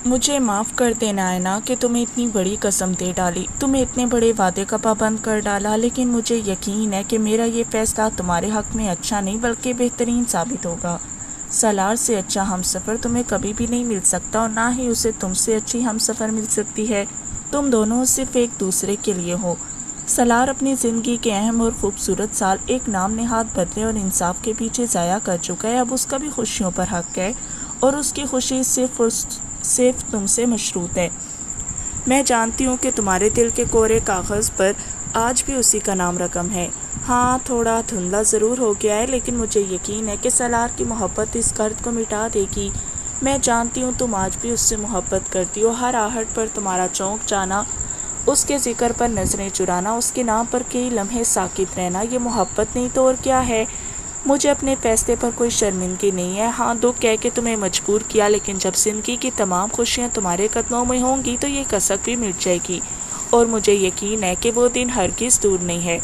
مجھے معاف کر دینا اینا کہ تمہیں اتنی بڑی قسم دے ڈالی، تمہیں اتنے بڑے وعدے کا پابند کر ڈالا، لیکن مجھے یقین ہے کہ میرا یہ فیصلہ تمہارے حق میں اچھا نہیں بلکہ بہترین ثابت ہوگا۔ سالار سے اچھا ہم سفر تمہیں کبھی بھی نہیں مل سکتا اور نہ ہی اسے تم سے اچھی ہم سفر مل سکتی ہے۔ تم دونوں صرف ایک دوسرے کے لیے ہو۔ سالار اپنی زندگی کے اہم اور خوبصورت سال ایک نام نہاد بدلے اور انصاف کے پیچھے ضائع کر چکا ہے۔ اب اس کا بھی خوشیوں پر حق ہے اور اس کی خوشی صرف تم سے مشروط ہے۔ میں جانتی ہوں کہ تمہارے دل کے کورے کاغذ پر آج بھی اسی کا نام رقم ہے۔ ہاں، تھوڑا دھندلا ضرور ہو گیا ہے، لیکن مجھے یقین ہے کہ سالار کی محبت اس درد کو مٹا دے گی۔ میں جانتی ہوں تم آج بھی اس سے محبت کرتی ہو۔ ہر آہٹ پر تمہارا چونک جانا، اس کے ذکر پر نظریں چرانا، اس کے نام پر کئی لمحے ساکت رہنا، یہ محبت نہیں تو اور کیا ہے؟ مجھے اپنے فیصلے پر کوئی شرمندگی نہیں ہے۔ ہاں، دکھ ہے کہ تمہیں مجبور کیا، لیکن جب زندگی کی تمام خوشیاں تمہارے قدموں میں ہوں گی تو یہ کسک بھی مٹ جائے گی، اور مجھے یقین ہے کہ وہ دن ہرگز دور نہیں ہے۔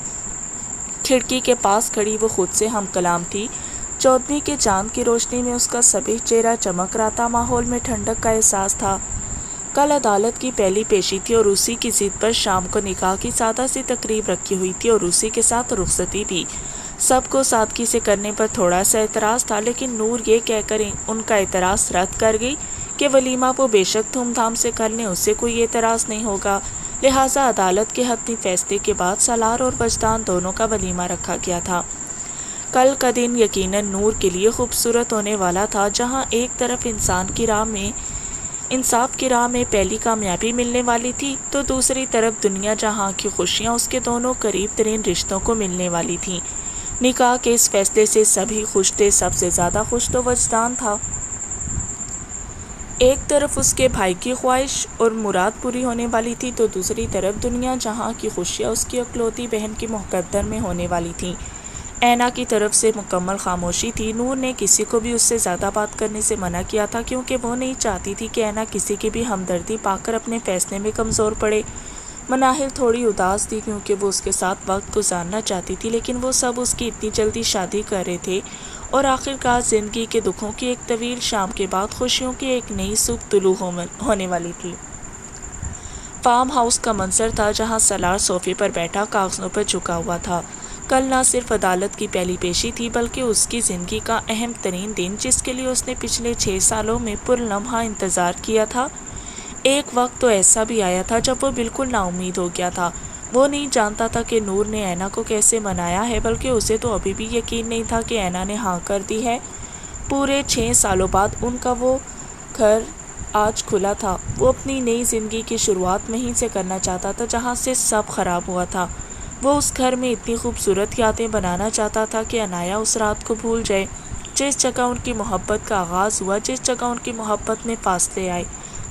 کھڑکی کے پاس کھڑی وہ خود سے ہم کلام تھی۔ چودھویں کے چاند کی روشنی میں اس کا سبز چہرہ چمک رہا تھا، ماحول میں ٹھنڈک کا احساس تھا۔ کل عدالت کی پہلی پیشی تھی اور اسی کی ضد پر شام کو نکاح کی سادہ سی تقریب رکھی ہوئی تھی اور اسی کے ساتھ رخصتی بھی۔ سب کو سادگی سے کرنے پر تھوڑا سا اعتراض تھا، لیکن نور یہ کہہ کر ان کا اعتراض رد کر گئی کہ ولیمہ وہ بے شک دھوم دھام سے کر لیں، اس سے کوئی اعتراض نہیں ہوگا۔ لہٰذا عدالت کے حتمی فیصلے کے بعد سالار اور وجدان دونوں کا ولیمہ رکھا گیا تھا۔ کل کا دن یقیناً نور کے لیے خوبصورت ہونے والا تھا، جہاں ایک طرف انصاف کی راہ میں پہلی کامیابی ملنے والی تھی تو دوسری طرف دنیا جہاں کی خوشیاں اس کے دونوں قریب ترین رشتوں کو ملنے والی تھیں۔ نکاح کے اس فیصلے سے سبھی خوش تھے، سب سے زیادہ خوش تو وجدان تھا۔ ایک طرف اس کے بھائی کی خواہش اور مراد پوری ہونے والی تھی تو دوسری طرف دنیا جہاں کی خوشیاں اس کی اکلوتی بہن کی مقدر میں ہونے والی تھیں۔ اینا کی طرف سے مکمل خاموشی تھی۔ نور نے کسی کو بھی اس سے زیادہ بات کرنے سے منع کیا تھا، کیونکہ وہ نہیں چاہتی تھی کہ اینا کسی کی بھی ہمدردی پا کر اپنے فیصلے میں کمزور پڑے۔ مناہل تھوڑی اداس تھی کیونکہ وہ اس کے ساتھ وقت گزارنا چاہتی تھی، لیکن وہ سب اس کی اتنی جلدی شادی کر رہے تھے اور آخرکار زندگی کے دکھوں کی ایک طویل شام کے بعد خوشیوں کی ایک نئی صبح طلوع ہونے والی تھی۔ فارم ہاؤس کا منظر تھا جہاں سالار صوفے پر بیٹھا کاغذوں پر جھکا ہوا تھا۔ کل نہ صرف عدالت کی پہلی پیشی تھی بلکہ اس کی زندگی کا اہم ترین دن، جس کے لیے اس نے پچھلے 6 سالوں میں پرلمحہ انتظار کیا تھا۔ ایک وقت تو ایسا بھی آیا تھا جب وہ بالکل نا امید ہو گیا تھا۔ وہ نہیں جانتا تھا کہ نور نے اینا کو کیسے منایا ہے، بلکہ اسے تو ابھی بھی یقین نہیں تھا کہ اینا نے ہاں کر دی ہے۔ پورے 6 سالوں بعد ان کا وہ گھر آج کھلا تھا۔ وہ اپنی نئی زندگی کی شروعات وہیں سے کرنا چاہتا تھا جہاں سے سب خراب ہوا تھا۔ وہ اس گھر میں اتنی خوبصورت یادیں بنانا چاہتا تھا کہ عنایا اس رات کو بھول جائے جس جگہ ان کی محبت کا آغاز ہوا، جس جگہ ان کی محبت میں فاصلے آئے،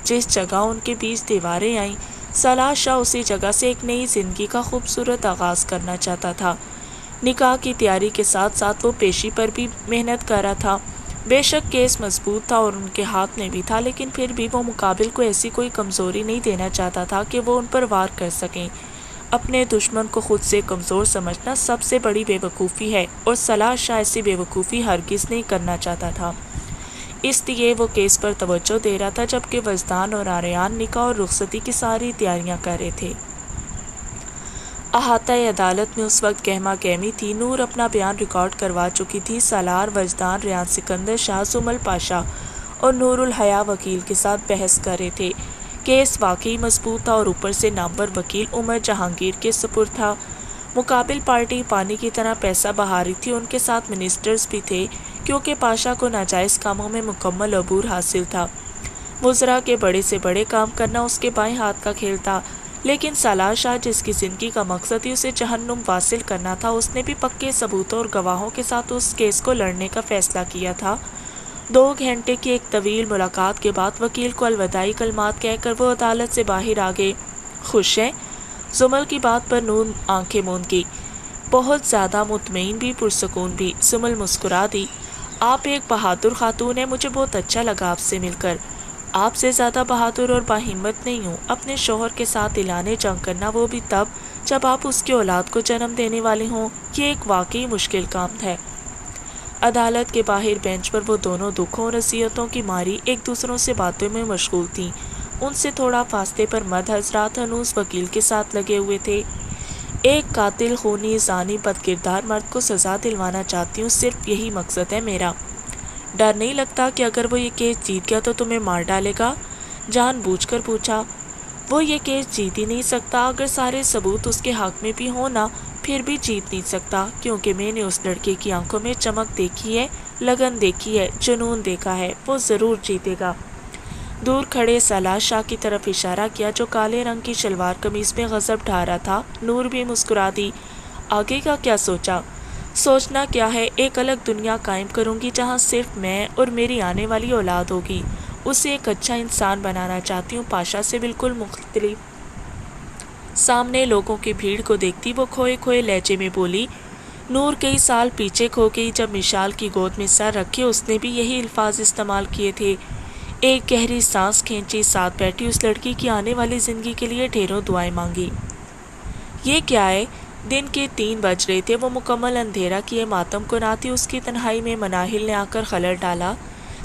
جس جگہ ان کے بیچ دیواریں آئیں۔ سالار شاہ اسی جگہ سے ایک نئی زندگی کا خوبصورت آغاز کرنا چاہتا تھا۔ نکاح کی تیاری کے ساتھ ساتھ وہ پیشی پر بھی محنت کر رہا تھا۔ بے شک کیس مضبوط تھا اور ان کے ہاتھ میں بھی تھا، لیکن پھر بھی وہ مقابل کو ایسی کوئی کمزوری نہیں دینا چاہتا تھا کہ وہ ان پر وار کر سکیں۔ اپنے دشمن کو خود سے کمزور سمجھنا سب سے بڑی بے وقوفی ہے، اور سالار شاہ ایسی بے وقوفی ہرگز نہیں کرنا چاہتا تھا۔ اس لیے وہ کیس پر توجہ دے رہا تھا جبکہ وجدان اور آریان نکاح اور رخصتی کی ساری تیاریاں کر رہے تھے۔ احاطہ عدالت میں اس وقت گہما گہمی تھی۔ نور اپنا بیان ریکارڈ کروا چکی تھی۔ سالار، وجدان، ریان سکندر شاہ، زمل پاشا اور نور الحیا وکیل کے ساتھ بحث کر رہے تھے۔ کیس واقعی مضبوط تھا اور اوپر سے نامور وکیل عمر جہانگیر کے سپرد تھا۔ مقابل پارٹی پانی کی طرح پیسہ بہا رہی تھی، ان کے ساتھ منسٹرز بھی تھے کیونکہ پاشا کو ناجائز کاموں میں مکمل عبور حاصل تھا۔ وزراء کے بڑے سے بڑے کام کرنا اس کے بائیں ہاتھ کا کھیل تھا، لیکن سالار شاہ جس کی زندگی کا مقصد ہی اسے جہنم واصل کرنا تھا، اس نے بھی پکے ثبوتوں اور گواہوں کے ساتھ اس کیس کو لڑنے کا فیصلہ کیا تھا۔ 2 گھنٹے کی ایک طویل ملاقات کے بعد وکیل کو الوداعی کلمات کہہ کر وہ عدالت سے باہر آ گئے۔ خوش ہیں؟ زمل کی بات پر نور آنکھیں موند گئی۔ بہت زیادہ مطمئن بھی، پرسکون بھی۔ زمل مسکرا دی۔ آپ ایک بہادر خاتون ہیں، مجھے بہت اچھا لگا آپ سے مل کر۔ آپ سے زیادہ بہادر اور باہمت نہیں ہوں۔ اپنے شوہر کے ساتھ اعلان جنگ کرنا، وہ بھی تب جب آپ اس کی اولاد کو جنم دینے والے ہوں، یہ ایک واقعی مشکل کام ہے۔ عدالت کے باہر بینچ پر وہ دونوں دکھوں اور اذیتوں کی ماری ایک دوسروں سے باتوں میں مشغول تھیں۔ ان سے تھوڑا فاصلے پر مرد حضرات ہنوز وکیل کے ساتھ لگے ہوئے تھے۔ ایک قاتل، خونی، زانی، بد کردار مرد کو سزا دلوانا چاہتی ہوں، صرف یہی مقصد ہے میرا۔ ڈر نہیں لگتا کہ اگر وہ یہ کیس جیت گیا تو تمہیں مار ڈالے گا؟ جان بوجھ کر پوچھا۔ وہ یہ کیس جیت ہی نہیں سکتا، اگر سارے ثبوت اس کے حق میں بھی ہوں نا، پھر بھی جیت نہیں سکتا، کیونکہ میں نے اس لڑکے کی آنکھوں میں چمک دیکھی ہے، لگن دیکھی ہے، جنون دیکھا ہے، وہ ضرور جیتے گا۔ دور کھڑے سالار شاہ کی طرف اشارہ کیا جو کالے رنگ کی شلوار قمیض میں غضب ڈھا رہا تھا۔ نور بھی مسکرا دی۔ آگے کا کیا سوچا؟ سوچنا کیا ہے، ایک الگ دنیا قائم کروں گی جہاں صرف میں اور میری آنے والی اولاد ہوگی۔ اسے ایک اچھا انسان بنانا چاہتی ہوں، پاشا سے بالکل مختلف۔ سامنے لوگوں کی بھیڑ کو دیکھتی وہ کھوئے کھوئے لہجے میں بولی۔ نور کئی سال پیچھے کھو گئی، جب مشال کی گود میں سر رکھے اس نے بھی یہی الفاظ استعمال کیے تھے۔ ایک گہری سانس کھینچی، ساتھ بیٹھی اس لڑکی کی آنے والی زندگی کے لیے ڈھیروں دعائیں مانگی۔ یہ کیا ہے؟ دن کے 3 بج رہے تھے، وہ مکمل اندھیرا کیے ماتم کناں تھی۔ اس کی تنہائی میں مناہل نے آ کر خلل ڈالا۔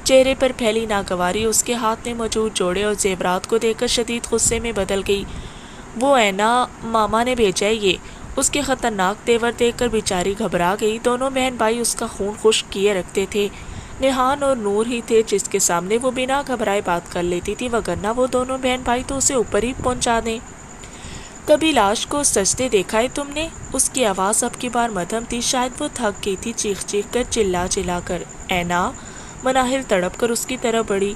چہرے پر پھیلی ناگواری اس کے ہاتھ میں موجود جوڑے اور زیورات کو دیکھ کر شدید غصے میں بدل گئی۔ وہ اینا ماما نے بھیجا ہے یہ۔ اس کے خطرناک تیور دیکھ کر بیچاری گھبرا گئی۔ دونوں بہن بھائی اس کا خون خشک کیے رکھتے تھے۔ نیہان اور نور ہی تھے جس کے سامنے وہ بنا گھبرائے بات کر لیتی تھی، وگرنہ وہ دونوں بہن بھائی تو اسے اوپر ہی پہنچا دیں۔ کبھی لاش کو سجدے دیکھا ہے تم نے؟ اس کی آواز اب کی بار مدھم تھی، شاید وہ تھک گئی تھی چیخ چیخ کر، چلا چلا کر۔ اینا، مناہل تڑپ کر اس کی طرف بڑھی۔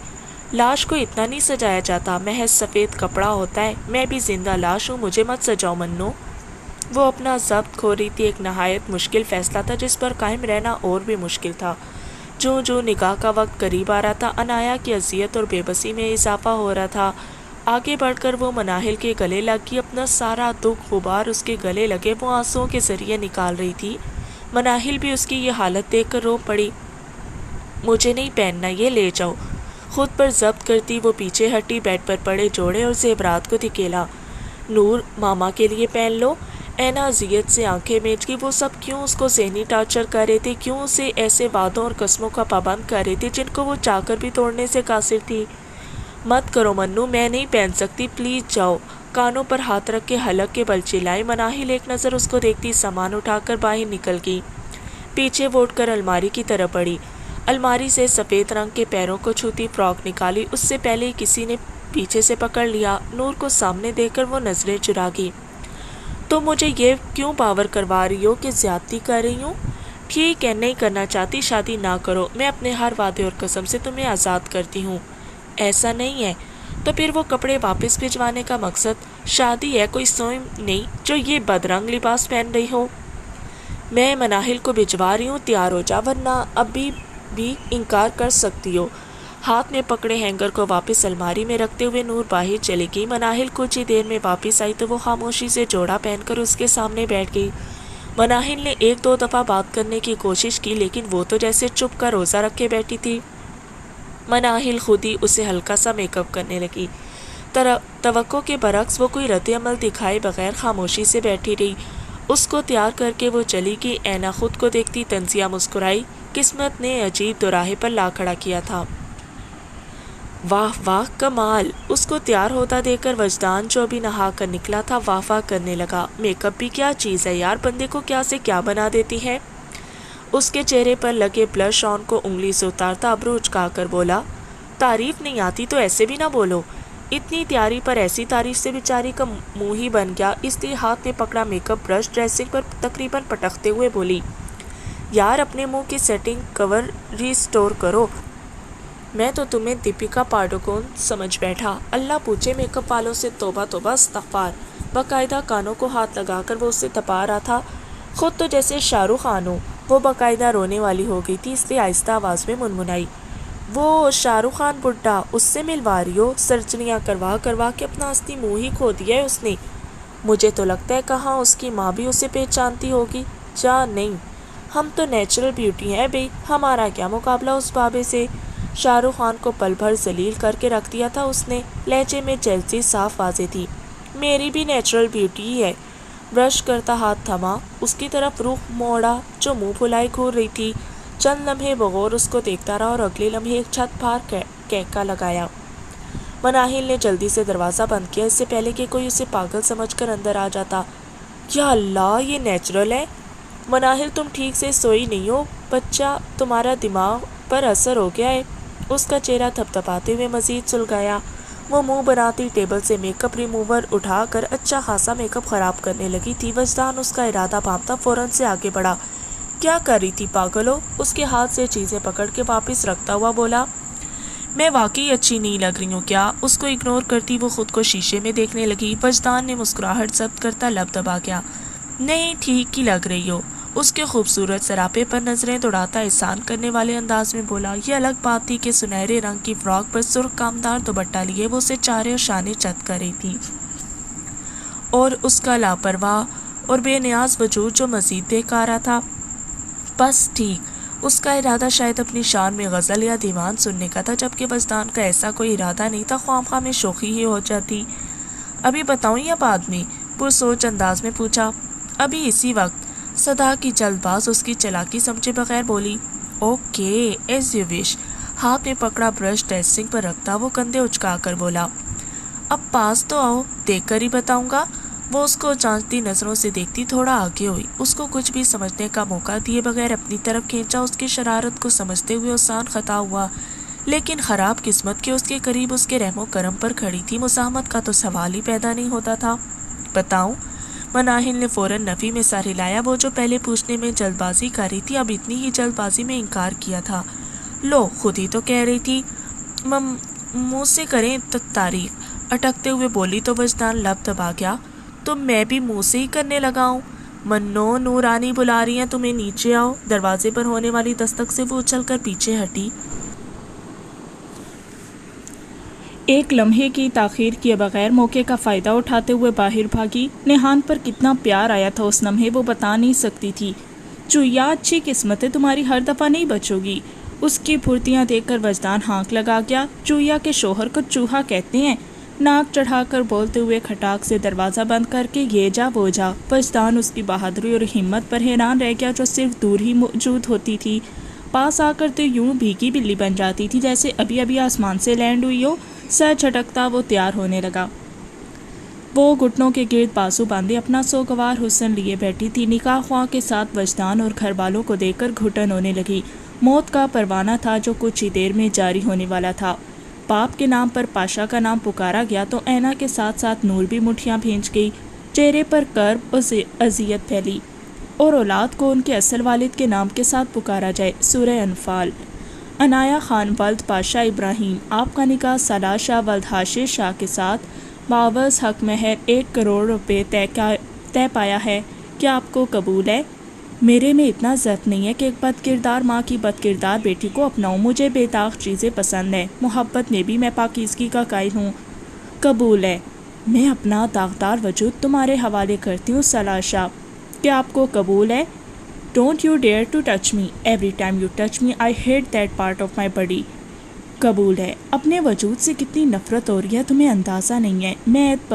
لاش کو اتنا نہیں سجایا جاتا، محض سفید کپڑا ہوتا ہے۔ میں بھی زندہ لاش ہوں، مجھے مت سجاؤ منو۔ وہ اپنا ضبط کھو رہی تھی۔ ایک نہایت مشکل فیصلہ تھا جس پر قائم رہنا اور بھی مشکل تھا۔ جو نکاح کا وقت قریب آ رہا تھا، انایا کی اذیت اور بے بسی میں اضافہ ہو رہا تھا۔ آگے بڑھ کر وہ مناہل کے گلے لگ گئی، اپنا سارا دکھ غبار اس کے گلے لگے وہ آنسوؤں کے ذریعے نکال رہی تھی۔ مناہل بھی اس کی یہ حالت دیکھ کر رو پڑی۔ مجھے نہیں پہننا، یہ لے جاؤ۔ خود پر ضبط کرتی وہ پیچھے ہٹی، بیڈ پر پڑے جوڑے اور زیورات کو دھکیلا۔ نور، ماما کے لیے پہن لو۔ اینا اذیت سے آنکھیں میچ گئی۔ وہ سب کیوں اس کو ذہنی ٹارچر کر رہے تھے؟ کیوں اسے ایسے وعدوں اور قسموں کا پابند کر رہے تھے جن کو وہ چاہ کر بھی توڑنے سے قاصر تھی؟ مت کرو منو، میں نہیں پہن سکتی، پلیز جاؤ۔ کانوں پر ہاتھ رکھ کے حلق کے بل چلائی۔ مناہل ایک نظر اس کو دیکھتی سامان اٹھا کر باہر نکل گئی۔ پیچھے وہ اٹھ کر الماری کی طرف بڑھی۔ الماری سے سفید رنگ کے پیروں کو چھوتی فراک نکالی۔ اس سے پہلے کسی نے پیچھے سے پکڑ لیا۔ نور کو سامنے دیکھ کر وہ نظریں چرا گئی۔ تو مجھے یہ کیوں باور کروا رہی ہو کہ زیادتی کر رہی ہوں؟ ٹھیک ہے، نہیں کرنا چاہتی، شادی نہ کرو، میں اپنے ہر وعدے اور قسم سے تمہیں آزاد کرتی ہوں۔ ایسا نہیں ہے تو پھر وہ کپڑے واپس بھجوانے کا مقصد؟ شادی ہے، کوئی سوئم نہیں جو یہ بدرنگ لباس پہن رہی ہو۔ میں مناہل کو بھجوا رہی ہوں، تیار ہو جا، ورنہ ابھی بھی انکار کر سکتی ہو۔ ہاتھ میں پکڑے ہینگر کو واپس الماری میں رکھتے ہوئے نور باہر چلی گئی۔ مناہل کچھ ہی دیر میں واپس آئی تو وہ خاموشی سے جوڑا پہن کر اس کے سامنے بیٹھ گئی۔ مناہل نے 1-2 دفعہ بات کرنے کی کوشش کی، لیکن وہ تو جیسے چپ کا روزہ رکھے بیٹھی تھی۔ مناہل خود ہی اسے ہلکا سا میک اپ کرنے لگی۔ توقع کے برعکس وہ کوئی رد عمل دکھائے بغیر خاموشی سے بیٹھی رہی۔ اس کو تیار کر کے وہ چلی گئی۔ اینا خود کو دیکھتی طنزیہ مسکرائی۔ قسمت نے عجیب دوراہے پر لا کھڑا کیا تھا۔ واہ واہ، کمال! اس کو تیار ہوتا دیکھ کر وجدان جو ابھی نہا کر نکلا تھا واہ واہ کرنے لگا۔ میک اپ بھی کیا چیز ہے یار، بندے کو کیا سے کیا بنا دیتی ہے۔ اس کے چہرے پر لگے بلش آن کو انگلی سے اتارتا ابرو اچکا کر بولا، تعریف نہیں آتی تو ایسے بھی نہ بولو۔ اتنی تیاری پر ایسی تعریف سے بیچاری کا منہ ہی بن گیا، اس لیے ہاتھ میں پکڑا میک اپ برش ڈریسنگ پر تقریباً پٹکتے ہوئے بولی، یار اپنے منہ کی سیٹنگ کور ریسٹور کرو۔ میں تو تمہیں دیپیکا پاڈوکون سمجھ بیٹھا۔ اللہ پوچھے میک اپ والوں سے، توبہ توبہ استغفار۔ باقاعدہ کانوں کو ہاتھ لگا کر وہ اسے دبا رہا تھا۔ خود تو جیسے شاہ رخ خان ہو۔ وہ باقاعدہ رونے والی ہو گئی تھی، اس لیے آہستہ آواز میں منمنائی، وہ شاہ رخ خان بڈھا، اس سے ملوا رہی ہو؟ سرجریاں کروا کے اپنا اصلی منہ ہی کھو دیا ہے اس نے۔ مجھے تو لگتا ہے کہاں اس کی ماں بھی اسے پہچانتی ہوگی۔ جا نہیں، ہم تو نیچرل بیوٹی ہیں بھئی، ہمارا کیا مقابلہ اس بابے سے۔ شاہ رخ خان کو پل بھر ذلیل کر کے رکھ دیا تھا اس نے۔ لہجے میں جلدی صاف واضح تھی، میری بھی نیچرل بیوٹی ہی ہے۔ برش کرتا ہاتھ تھما، اس کی طرف رخ موڑا جو منہ پھلائے گھور رہی تھی۔ چند لمحے بغور اس کو دیکھتا رہا اور اگلے لمحے ایک چھت پار کہکا لگایا۔ مناہل نے جلدی سے دروازہ بند کیا، اس سے پہلے کہ کوئی اسے پاگل سمجھ کر اندر آ جاتا۔ یا اللہ، یہ نیچرل ہے؟ مناہل، تم ٹھیک سے سوئی نہیں ہو بچہ، تمہارا دماغ پر اثر ہو گیا ہے۔ اس کا چہرہ تھپتھپاتے ہوئے مزید سلگایا۔ وہ منہ بناتی ٹیبل سے میک اپ ریموور اٹھا کر اچھا خاصا میک اپ خراب کرنے لگی تھی۔ وجدان اس کا ارادہ بھانپتا فوراً سے آگے بڑھا۔ کیا کر رہی تھی پاگلو؟ اس کے ہاتھ سے چیزیں پکڑ کے واپس رکھتا ہوا بولا۔ میں واقعی اچھی نہیں لگ رہی ہوں کیا؟ اس کو اگنور کرتی وہ خود کو شیشے میں دیکھنے لگی۔ وجدان نے مسکراہٹ ضبط کرتا لب دبا گیا۔ نہیں، ٹھیک ہی لگ رہی ہو۔ اس کے خوبصورت سراپے پر نظریں دوڑاتا احسان کرنے والے انداز میں بولا۔ یہ الگ بات تھی کہ سنہرے رنگ کی فراک پر سرخ کامدار دوپٹہ لیے وہ اسے چارے اور شانے چت کر رہی تھی، اور اس کا لاپرواہ اور بے نیاز وجود جو مزید دیکھ آ رہا تھا۔ بس ٹھیک۔ اس کا ارادہ شاید اپنی شان میں غزل یا دیوان سننے کا تھا، جبکہ وجدان کا ایسا کوئی ارادہ نہیں تھا، خواہ میں شوخی ہی ہو جاتی۔ ابھی بتاؤں یا بعد میں؟ پرسوچ انداز میں پوچھا۔ ابھی اسی وقت۔ صدا کی جلد باز اس کی چالاکی سمجھے بغیر بولی۔ Okay, as you wish. ہاتھ میں پکڑا برش ڈریسنگ پر رکھتا وہ کندھے اچکا کر بولا۔ اب پاس تو آؤ، دیکھ کر ہی بتاؤں گا۔ وہ اس کو جانچتی نظروں سے دیکھتی تھوڑا آگے ہوئی، اس کو کچھ بھی سمجھنے کا موقع دیے بغیر اپنی طرف کھینچا۔ اس کی شرارت کو سمجھتے ہوئے آسان خطا ہوا، لیکن خراب قسمت کہ اس کے قریب اس کے رحم و کرم پر کھڑی تھی، مزاحمت کا تو سوال ہی پیدا نہیں ہوتا تھا۔ بتاؤں؟ مناہل نے فوراً نفی میں سر ہلایا۔ وہ جو پہلے پوچھنے میں جلد بازی کر رہی تھی، اب اتنی ہی جلد بازی میں انکار کیا تھا۔ لو، خود ہی تو کہہ رہی تھی۔ منہ سے کریں تعریف، اٹکتے ہوئے بولی تو وجدان لب دبا گیا۔ تو میں بھی منہ سے ہی کرنے لگا ہوں۔ منو، نورانی بلا رہی ہیں تمہیں، نیچے آؤ۔ دروازے پر ہونے والی دستک سے وہ اچھل کر پیچھے ہٹی۔ ایک لمحے کی تاخیر کیے بغیر موقع کا فائدہ اٹھاتے ہوئے باہر بھاگی۔ نیہان پر کتنا پیار آیا تھا اس لمحے، وہ بتا نہیں سکتی تھی۔ چویا، اچھی قسمت ہے تمہاری، ہر دفعہ نہیں بچو گی۔ اس کی پھرتیاں دیکھ کر وجدان ہانک لگا گیا۔ چویا کے شوہر کو چوہا کہتے ہیں؟ ناک چڑھا کر بولتے ہوئے کھٹاک سے دروازہ بند کر کے یہ جا وہ جا۔ وجدان اس کی بہادری اور ہمت پر حیران رہ گیا، جو صرف دور ہی موجود ہوتی تھی۔ پاس آ کر تو یوں بھیگی بلی بن جاتی تھی جیسے ابھی ابھی آسمان سے لینڈ ہوئی ہو۔ سر جھٹکتا وہ تیار ہونے لگا۔ وہ گھٹنوں کے گرد بازو باندھے اپنا سوگوار حسن لیے بیٹھی تھی۔ نکاح خواہ کے ساتھ وجدان اور گھر والوں کو دیکھ کر گھٹن ہونے لگی۔ موت کا پروانہ تھا جو کچھ ہی دیر میں جاری ہونے والا تھا۔ باپ کے نام پر پاشا کا نام پکارا گیا تو اینا کے ساتھ ساتھ نور بھی مٹھیاں بھینچ گئی۔ چہرے پر کرب اور اذیت پھیلی۔ اور اولاد کو ان کے اصل والد کے نام کے ساتھ پکارا جائے۔ سورہ انفال۔ عنایہ خان ولد پاشا ابراہیم، آپ کا نکاح سالار شاہ ولد حاشر شاہ کے ساتھ بعوض حق مہر 1 کروڑ روپے طے پایا ہے۔ کیا آپ کو قبول ہے؟ میرے میں اتنا ضبط نہیں ہے کہ ایک بد کردار ماں کی بد کردار بیٹی کو اپناؤں۔ مجھے بے داغ چیزیں پسند ہیں، محبت میں بھی میں پاکیزگی کا قائل ہوں۔ قبول ہے۔ میں اپنا داغدار وجود تمہارے حوالے کرتی ہوں سالار شاہ۔ کیا آپ کو قبول ہے؟ Don't you dare to touch me. Every time you touch me, I hate that part of my body. قبول ہے۔ اپنے وجود سے کتنی نفرت ہو رہی ہے تمہیں اندازہ نہیں ہے۔ میں ایک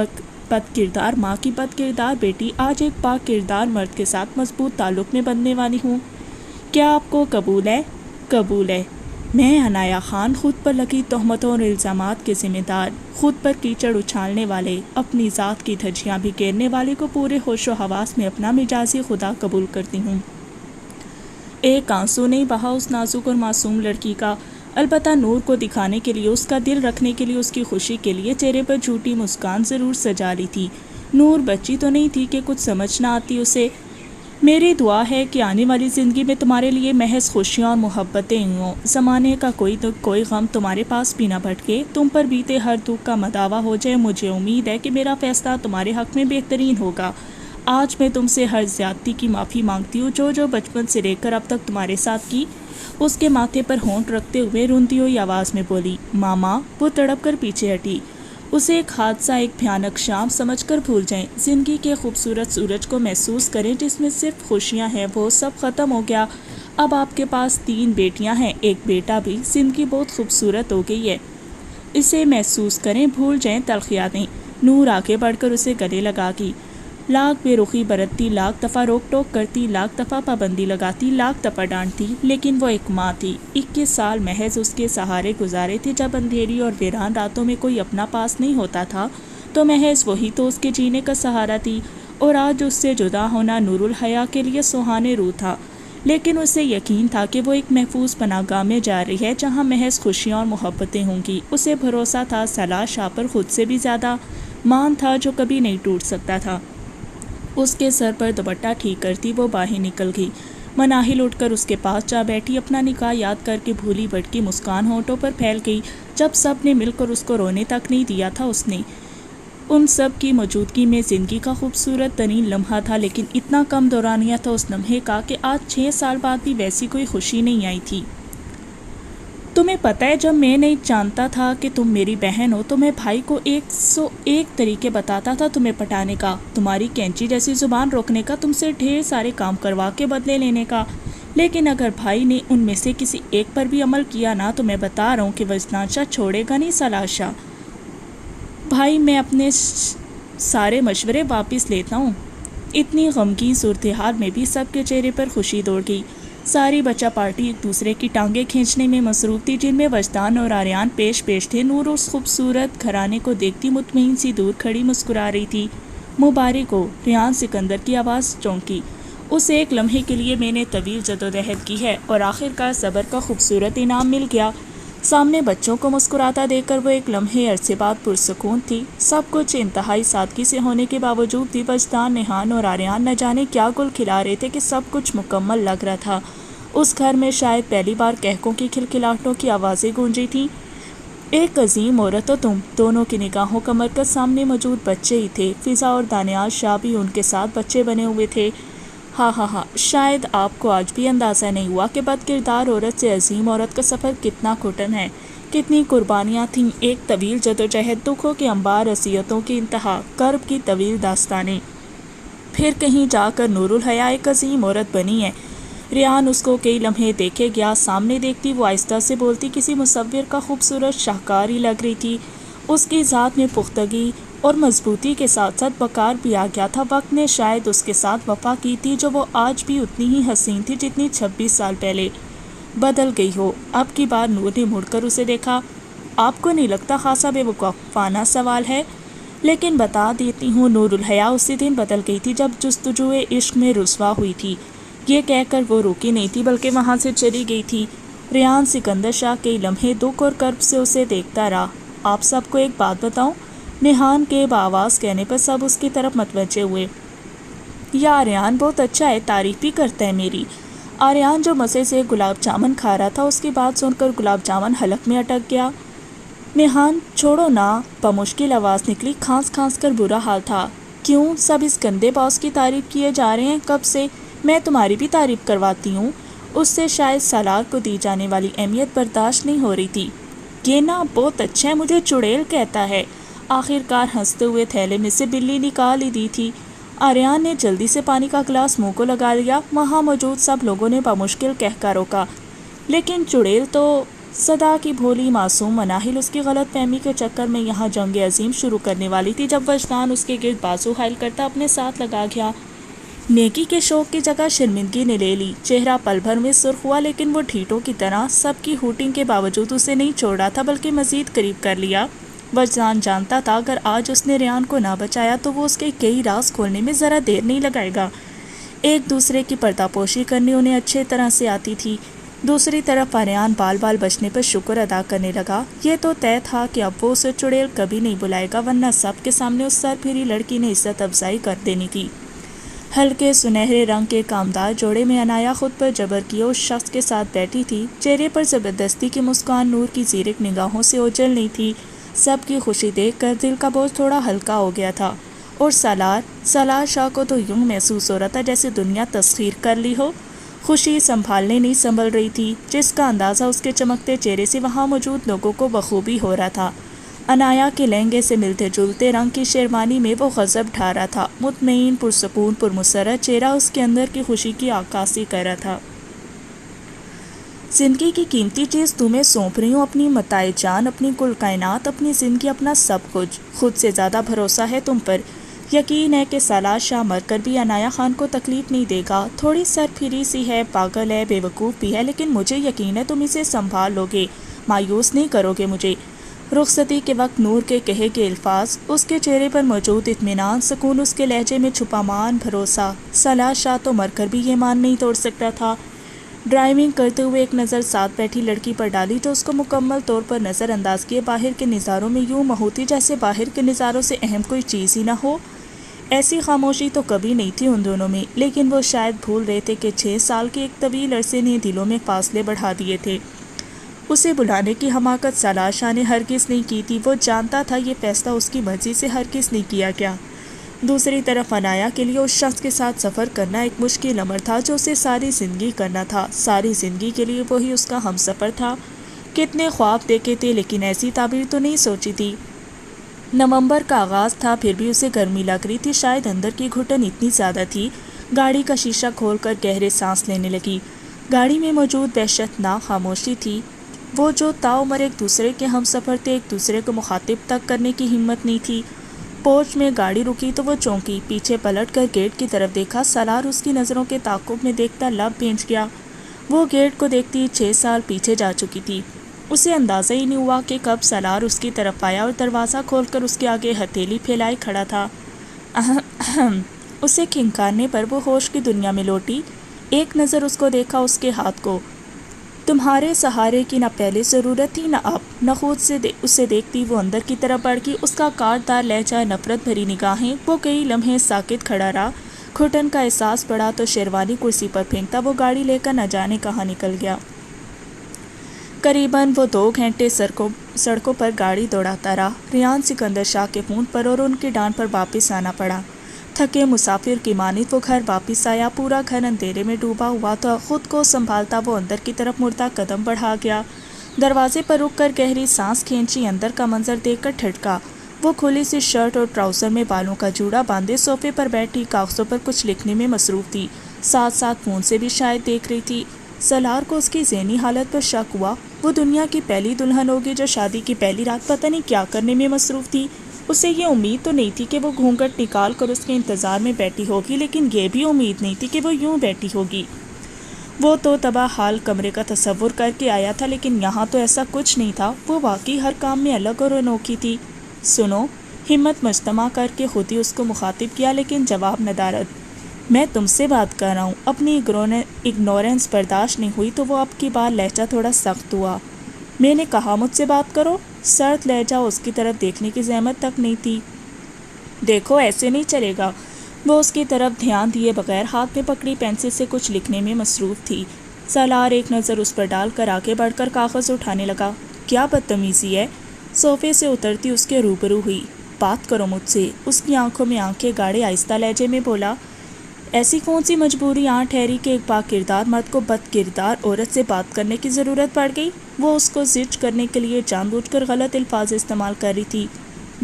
بد کردار ماں کی بد کردار بیٹی آج ایک پاک کردار مرد کے ساتھ مضبوط تعلق میں بننے والی ہوں۔ کیا آپ کو قبول ہے؟ قبول ہے۔ میں عنایہ خان، خود پر لگی تہمتوں اور الزامات کے ذمہ دار، خود پر کیچڑ اچھالنے والے، اپنی ذات کی دھجیاں بکھیرنے والے کو پورے ہوش و حواس میں اپنا مجازی خدا قبول کرتی ہوں۔ ایک آنسو نہیں بہا اس نازک اور معصوم لڑکی کا، البتہ نور کو دکھانے کے لیے، اس کا دل رکھنے کے لیے، اس کی خوشی کے لیے چہرے پر جھوٹی مسکان ضرور سجا لی تھی۔ نور بچی تو نہیں تھی کہ کچھ سمجھ نہ آتی اسے۔ میری دعا ہے کہ آنے والی زندگی میں تمہارے لیے محض خوشیاں اور محبتیں ہوں، زمانے کا کوئی غم تمہارے پاس بھی نہ بھٹکے، تم پر بیتے ہر دکھ کا مداوا ہو جائے۔ مجھے امید ہے کہ میرا فیصلہ تمہارے حق میں بہترین ہوگا۔ آج میں تم سے ہر زیادتی کی معافی مانگتی ہوں جو بچپن سے لے کر اب تک تمہارے ساتھ کی۔ اس کے ماتھے پر ہونٹ رکھتے ہوئے روندی ہوئی آواز میں بولی۔ ماما، وہ تڑپ کر پیچھے ہٹی۔ اسے ایک حادثہ، ایک بھیانک شام سمجھ کر بھول جائیں، زندگی کے خوبصورت سورج کو محسوس کریں جس میں صرف خوشیاں ہیں، وہ سب ختم ہو گیا۔ اب آپ کے پاس 3 بیٹیاں ہیں، ایک بیٹا بھی، زندگی بہت خوبصورت ہو گئی ہے، اسے محسوس کریں، بھول جائیں تلخیاتیں۔ نور آگے بڑھ کر اسے گلے لگا گی۔ لاکھ بے رخی برتتی، لاکھ دفعہ روک ٹوک کرتی، لاکھ دفعہ پابندی لگاتی، لاکھ دفعہ ڈانٹتی، لیکن وہ ایک ماں تھی۔ 21 سال محض اس کے سہارے گزارے تھے۔ جب اندھیری اور ویران راتوں میں کوئی اپنا پاس نہیں ہوتا تھا تو محض وہی تو اس کے جینے کا سہارا تھی، اور آج اس سے جدا ہونا نور الحیا کے لیے سہانے روح تھا، لیکن اسے یقین تھا کہ وہ ایک محفوظ پناہ گاہ میں جا رہی ہے جہاں محض خوشیاں اور محبتیں ہوں گی۔ اسے بھروسہ تھا صلاح شاہ پر خود سے بھی زیادہ، مان تھا جو کبھی نہیں ٹوٹ سکتا تھا۔ اس کے سر پر دوپٹہ ٹھیک کرتی وہ باہر نکل گئی۔ مناہل اٹھ کر اس کے پاس جا بیٹھی، اپنا نکاح یاد کر کے بھولی بھٹکی مسکان ہونٹوں پر پھیل گئی۔ جب سب نے مل کر اس کو رونے تک نہیں دیا تھا، اس نے ان سب کی موجودگی میں زندگی کا خوبصورت ترین لمحہ تھا، لیکن اتنا کم دورانیہ تھا اس لمحے کا کہ آج 6 سال بعد بھی ویسی کوئی خوشی نہیں آئی تھی۔ تمہیں پتہ ہے جب میں نہیں جانتا تھا کہ تم میری بہن ہو تو میں بھائی کو 101 طریقے بتاتا تھا تمہیں پٹانے کا، تمہاری کینچی جیسی زبان روکنے کا، تم سے ڈھیر سارے کام کروا کے بدلے لینے کا، لیکن اگر بھائی نے ان میں سے کسی ایک پر بھی عمل کیا نا تو میں بتا رہا ہوں کہ وجدان شاہ چھوڑے گا نہیں صلاح شاہ۔ بھائی میں اپنے سارے مشورے واپس لیتا ہوں۔ اتنی غمگین صورتحال میں بھی سب کے چہرے پر خوشی دوڑ گئی۔ ساری بچہ پارٹی ایک دوسرے کی ٹانگیں کھینچنے میں مصروف تھی، جن میں وجدان اور آریان پیش تھے۔ نور اس خوبصورت گھرانے کو دیکھتی مطمئن سی دور کھڑی مسکرا رہی تھی۔ مبارک ہو، ریحان سکندر کی آواز چونکی۔ اس ایک لمحے کے لیے میں نے طویل جدوجہد کی ہے اور آخرکار صبر کا خوبصورت انعام مل گیا۔ سامنے بچوں کو مسکراتا دیکھ کر وہ ایک لمحے عرصے بعد پرسکون تھی۔ سب کچھ انتہائی سادگی سے ہونے کے باوجود بھی وجدان، ریحان اور آریان نہ جانے کیا گل کھلا رہے تھے کہ سب کچھ مکمل لگ رہا تھا۔ اس گھر میں شاید پہلی بار قہقوں کی کھلکھلاہٹوں کی آوازیں گونجی تھیں۔ ایک عظیم عورت اور تم دونوں کی نگاہوں کا مرکز سامنے موجود بچے ہی تھے۔ فضا اور دانیال شاہ بھی ان کے ساتھ بچے بنے ہوئے تھے۔ ہاں، شاید آپ کو آج بھی اندازہ نہیں ہوا کہ بد کردار عورت سے عظیم عورت کا سفر کتنا کٹن ہے، کتنی قربانیاں تھیں، ایک طویل جدوجہد، دکھوں کے انبار، اذیتوں کی انتہا، کرب کی طویل داستانیں، پھر کہیں جا کر نور الحیا ایک عظیم عورت بنی ہے۔ ریحان اس کو کئی لمحے دیکھے گیا، سامنے دیکھتی وہ آہستہ سے بولتی کسی مصور کا خوبصورت شاہکار ہی لگ رہی تھی۔ اس کی ذات میں پختگی اور مضبوطی کے ساتھ ساتھ وقار بھی آ گیا تھا۔ وقت نے شاید اس کے ساتھ وفا کی تھی جو وہ آج بھی اتنی ہی حسین تھی جتنی 26 سال پہلے بدل گئی ہو۔ اب کی بار نور نے مڑ کر اسے دیکھا۔ آپ کو نہیں لگتا خاصا بے وقوفانہ سوال ہے؟ لیکن بتا دیتی ہوں، نور الحیا اسی دن بدل گئی تھی جب جستجوئے عشق میں رسوا ہوئی تھی۔ یہ کہہ کر وہ روکی نہیں تھی بلکہ وہاں سے چلی گئی تھی۔ ریحان سکندر شاہ کئی لمحے دکھ اور کرب سے اسے دیکھتا رہا۔ آپ سب کو ایک بات بتاؤں؟ ریحان کے بآواز کہنے پر سب اس کی طرف متوجہ ہوئے۔ یہ آریان بہت اچھا ہے، تعریف بھی کرتا ہے میری۔ آریان جو مزے سے گلاب جامن کھا رہا تھا، اس کی بات سن کر گلاب جامن حلق میں اٹک گیا۔ ریحان چھوڑو نا، بمشکل آواز نکلی، کھانس کھانس کر برا حال تھا۔ کیوں سب اس گندے باس کی تعریف کیے جا رہے ہیں؟ کب سے؟ میں تمہاری بھی تعریف کرواتی ہوں۔ اس سے شاید سالار کو دی جانے والی اہمیت برداشت نہیں ہو رہی تھی۔ یہ نا بہت اچھا ہے، مجھے چڑیل کہتا ہے۔ آخرکار ہنستے ہوئے تھیلے میں سے بلی نکال ہی دی تھی۔ آریان نے جلدی سے پانی کا گلاس منہ کو لگا لیا۔ وہاں موجود سب لوگوں نے بمشکل کہہ کر روکا، لیکن چڑیل تو صدا کی بھولی معصوم مناہل اس کی غلط فہمی کے چکر میں یہاں جنگ عظیم شروع کرنے والی تھی جب وجدان اس کے گرد بازو حائل کرتا اپنے ساتھ لگا گیا۔ نیکی کے شوق کی جگہ شرمندگی نے لے لی۔ چہرہ پل بھر میں سرخ ہوا، لیکن وہ ڈھیٹوں کی طرح سب کی ہوٹنگ کے باوجود اسے نہیں چھوڑا تھا بلکہ مزید قریب کر لیا۔ وجدان جانتا تھا اگر آج اس نے ریحان کو نہ بچایا تو وہ اس کے کئی راز کھولنے میں ذرا دیر نہیں لگائے گا۔ ایک دوسرے کی پردہ پوشی کرنی انہیں اچھے طرح سے آتی تھی۔ دوسری طرف آریان بال بال بچنے پر شکر ادا کرنے لگا۔ یہ تو طے تھا کہ اب وہ اسے چڑیل کبھی نہیں بلائے گا، ورنہ سب کے سامنے اس سر پھری لڑکی نے عزت افزائی کر دینی تھی۔ ہلکے سنہرے رنگ کے کامدار جوڑے میں عنایا خود پر جبر کیے اس شخص کے ساتھ بیٹھی تھی۔ چہرے پر زبردستی کی مسکان نور کی زیرک نگاہوں سے اوجھل نہیں تھی۔ سب کی خوشی دیکھ کر دل کا بوجھ تھوڑا ہلکا ہو گیا تھا، اور سالار شاہ کو تو یوں محسوس ہو رہا تھا جیسے دنیا تسخیر کر لی ہو۔ خوشی سنبھالنے نہیں سنبھل رہی تھی، جس کا اندازہ اس کے چمکتے چہرے سے وہاں موجود لوگوں کو بخوبی ہو رہا تھا۔ عنایا کے لہنگے سے ملتے جلتے رنگ کی شیروانی میں وہ غضب ڈھا رہا تھا۔ مطمئن، پرسکون، پرمسرت چہرہ اس کے اندر کی خوشی کی عکاسی کر رہا تھا۔ زندگی کی قیمتی چیز تمہیں سونپ رہی ہوں، اپنی متاع جان، اپنی کل کائنات، اپنی زندگی، اپنا سب کچھ۔ خود سے زیادہ بھروسہ ہے تم پر۔ یقین ہے کہ سالار شاہ مر کر بھی عنایہ خان کو تکلیف نہیں دے گا. تھوڑی سر پھری سی ہے، پاگل ہے، بے وقوف بھی ہے، لیکن مجھے یقین ہے تم اسے سنبھال لو گے، مایوس نہیں کرو گے مجھے. رخصتی کے وقت نور کے کہے گئے الفاظ، اس کے چہرے پر موجود اطمینان، سکون، اس کے لہجے میں چھپا مان، بھروسہ. سالار شاہ تو مر کر بھی یہ مان نہیں توڑ سکتا تھا. ڈرائیونگ کرتے ہوئے ایک نظر ساتھ بیٹھی لڑکی پر ڈالی تو اس کو مکمل طور پر نظر انداز کیے باہر کے نظاروں میں یوں ہوتی جیسے باہر کے نظاروں سے اہم کوئی چیز ہی نہ ہو. ایسی خاموشی تو کبھی نہیں تھی ان دونوں میں، لیکن وہ شاید بھول رہے تھے کہ 6 سال کے ایک طویل عرصے نے دلوں میں فاصلے بڑھا دیے تھے. اسے بلانے کی حماقت سالار شاہ نے ہرگز نہیں کی تھی. وہ جانتا تھا یہ فیصلہ اس کی مرضی سے ہرگز نہیں کیا گیا. دوسری طرف عنایہ کے لیے اس شخص کے ساتھ سفر کرنا ایک مشکل امر تھا جو اسے ساری زندگی کرنا تھا. ساری زندگی کے لیے وہی اس کا ہم سفر تھا. کتنے خواب دیکھے تھے لیکن ایسی تعبیر تو نہیں سوچی تھی. نومبر کا آغاز تھا، پھر بھی اسے گرمی لگ رہی تھی. شاید اندر کی گھٹن اتنی زیادہ تھی. گاڑی کا شیشہ کھول کر گہرے سانس لینے لگی. گاڑی میں موجود وحشت ناک خاموشی تھی. وہ جو تاعمر ایک دوسرے کے ہم سفر تھے، ایک دوسرے کو مخاطب تک کرنے کی ہمت نہیں تھی. پورچ میں گاڑی رکی تو وہ چونکی، پیچھے پلٹ کر گیٹ کی طرف دیکھا. سالار اس کی نظروں کے تعاقب میں دیکھتا لب بھینچ گیا. وہ گیٹ کو دیکھتی 6 سال پیچھے جا چکی تھی. اسے اندازہ ہی نہیں ہوا کہ کب سالار اس کی طرف آیا اور دروازہ کھول کر اس کے آگے ہتھیلی پھیلائے کھڑا تھا. اسے کھنکارنے پر وہ ہوش کی دنیا میں لوٹی. ایک نظر اس کو دیکھا، اس کے ہاتھ کو. تمہارے سہارے کی نہ پہلے ضرورت تھی نہ اب. نہ خود سے اسے دیکھتی وہ اندر کی طرف بڑھ گئی. اس کا کاٹدار لہجہ، نفرت بھری نگاہیں. وہ کئی لمحے ساکت کھڑا رہا. گھٹن کا احساس پڑا تو شیروانی کرسی پر پھینکتا وہ گاڑی لے کر نہ جانے کہاں نکل گیا. قریباً وہ 2 گھنٹے سڑکوں پر گاڑی دوڑاتا رہا. ریان سکندر شاہ کے فون پر اور ان کی ڈانٹ پر واپس آنا پڑا. تھکے مسافر کی مانند وہ گھر واپس آیا. پورا گھر اندھیرے میں ڈوبا ہوا تھا. خود کو سنبھالتا وہ اندر کی طرف مڑتا قدم بڑھا گیا. دروازے پر رک کر گہری سانس کھینچی. اندر کا منظر دیکھ کر ٹھٹکا. وہ کھلی سی شرٹ اور ٹراؤزر میں بالوں کا جوڑا باندھے صوفے پر بیٹھی کاغذوں پر کچھ لکھنے میں مصروف تھی. ساتھ ساتھ فون سے بھی شاید دیکھ رہی تھی. سالار کو اس کی ذہنی حالت پر شک ہوا. وہ دنیا کی پہلی دلہن ہوگی جو شادی کی پہلی رات پتہ نہیں کیا کرنے میں مصروف تھی. اسے یہ امید تو نہیں تھی کہ وہ گھونگھٹ نکال کر اس کے انتظار میں بیٹھی ہوگی، لیکن یہ بھی امید نہیں تھی کہ وہ یوں بیٹھی ہوگی. وہ تو تباہ حال کمرے کا تصور کر کے آیا تھا، لیکن یہاں تو ایسا کچھ نہیں تھا. وہ واقعی ہر کام میں الگ اور انوکھی تھی. سنو، ہمت مجتمع کر کے خود ہی اس کو مخاطب کیا، لیکن جواب ندارت. میں تم سے بات کر رہا ہوں. اپنی اگنورنس برداشت نہیں ہوئی تو وہ اب کی بار لہجہ تھوڑا سخت ہوا. میں نے کہا مجھ سے بات کرو. سرد لہجہ، اس کی طرف دیکھنے کی زحمت تک نہیں تھی. دیکھو ایسے نہیں چلے گا. وہ اس کی طرف دھیان دیے بغیر ہاتھ میں پکڑی پینسل سے کچھ لکھنے میں مصروف تھی. سالار ایک نظر اس پر ڈال کر آگے بڑھ کر کاغذ اٹھانے لگا. کیا بدتمیزی ہے. صوفے سے اترتی اس کے روبرو ہوئی. بات کرو مجھ سے. اس کی آنکھوں میں آنکھیں گاڑے آہستہ لہجے میں بولا. ایسی کون سی مجبوری آن ٹھہری کہ ایک با کردار مرد کو بد کردار عورت سے بات کرنے کی ضرورت پڑ گئی. وہ اس کو زج کرنے کے لیے جان بوجھ کر غلط الفاظ استعمال کر رہی تھی.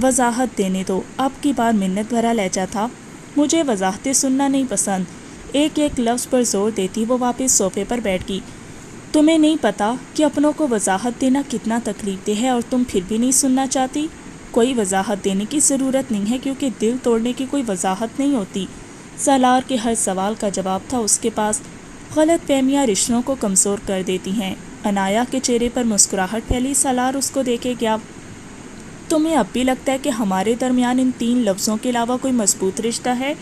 وضاحت دینے دو. اب کی بار منت بھرا لہجہ تھا. مجھے وضاحتیں سننا نہیں پسند. ایک ایک لفظ پر زور دیتی وہ واپس صوفے پر بیٹھ گئی. تمہیں نہیں پتا کہ اپنوں کو وضاحت دینا کتنا تکلیف دہ ہے اور تم پھر بھی نہیں سننا چاہتی. کوئی وضاحت دینے کی ضرورت نہیں ہے کیونکہ دل توڑنے کی کوئی وضاحت نہیں ہوتی. سالار کے ہر سوال کا جواب تھا اس کے پاس. غلط فہمیاں رشتوں کو کمزور کر دیتی ہیں. عنایہ کے چہرے پر مسکراہٹ پھیلی. سالار اس کو دیکھے گیا. تمہیں اب بھی لگتا ہے کہ ہمارے درمیان ان 3 لفظوں کے علاوہ کوئی مضبوط رشتہ ہے.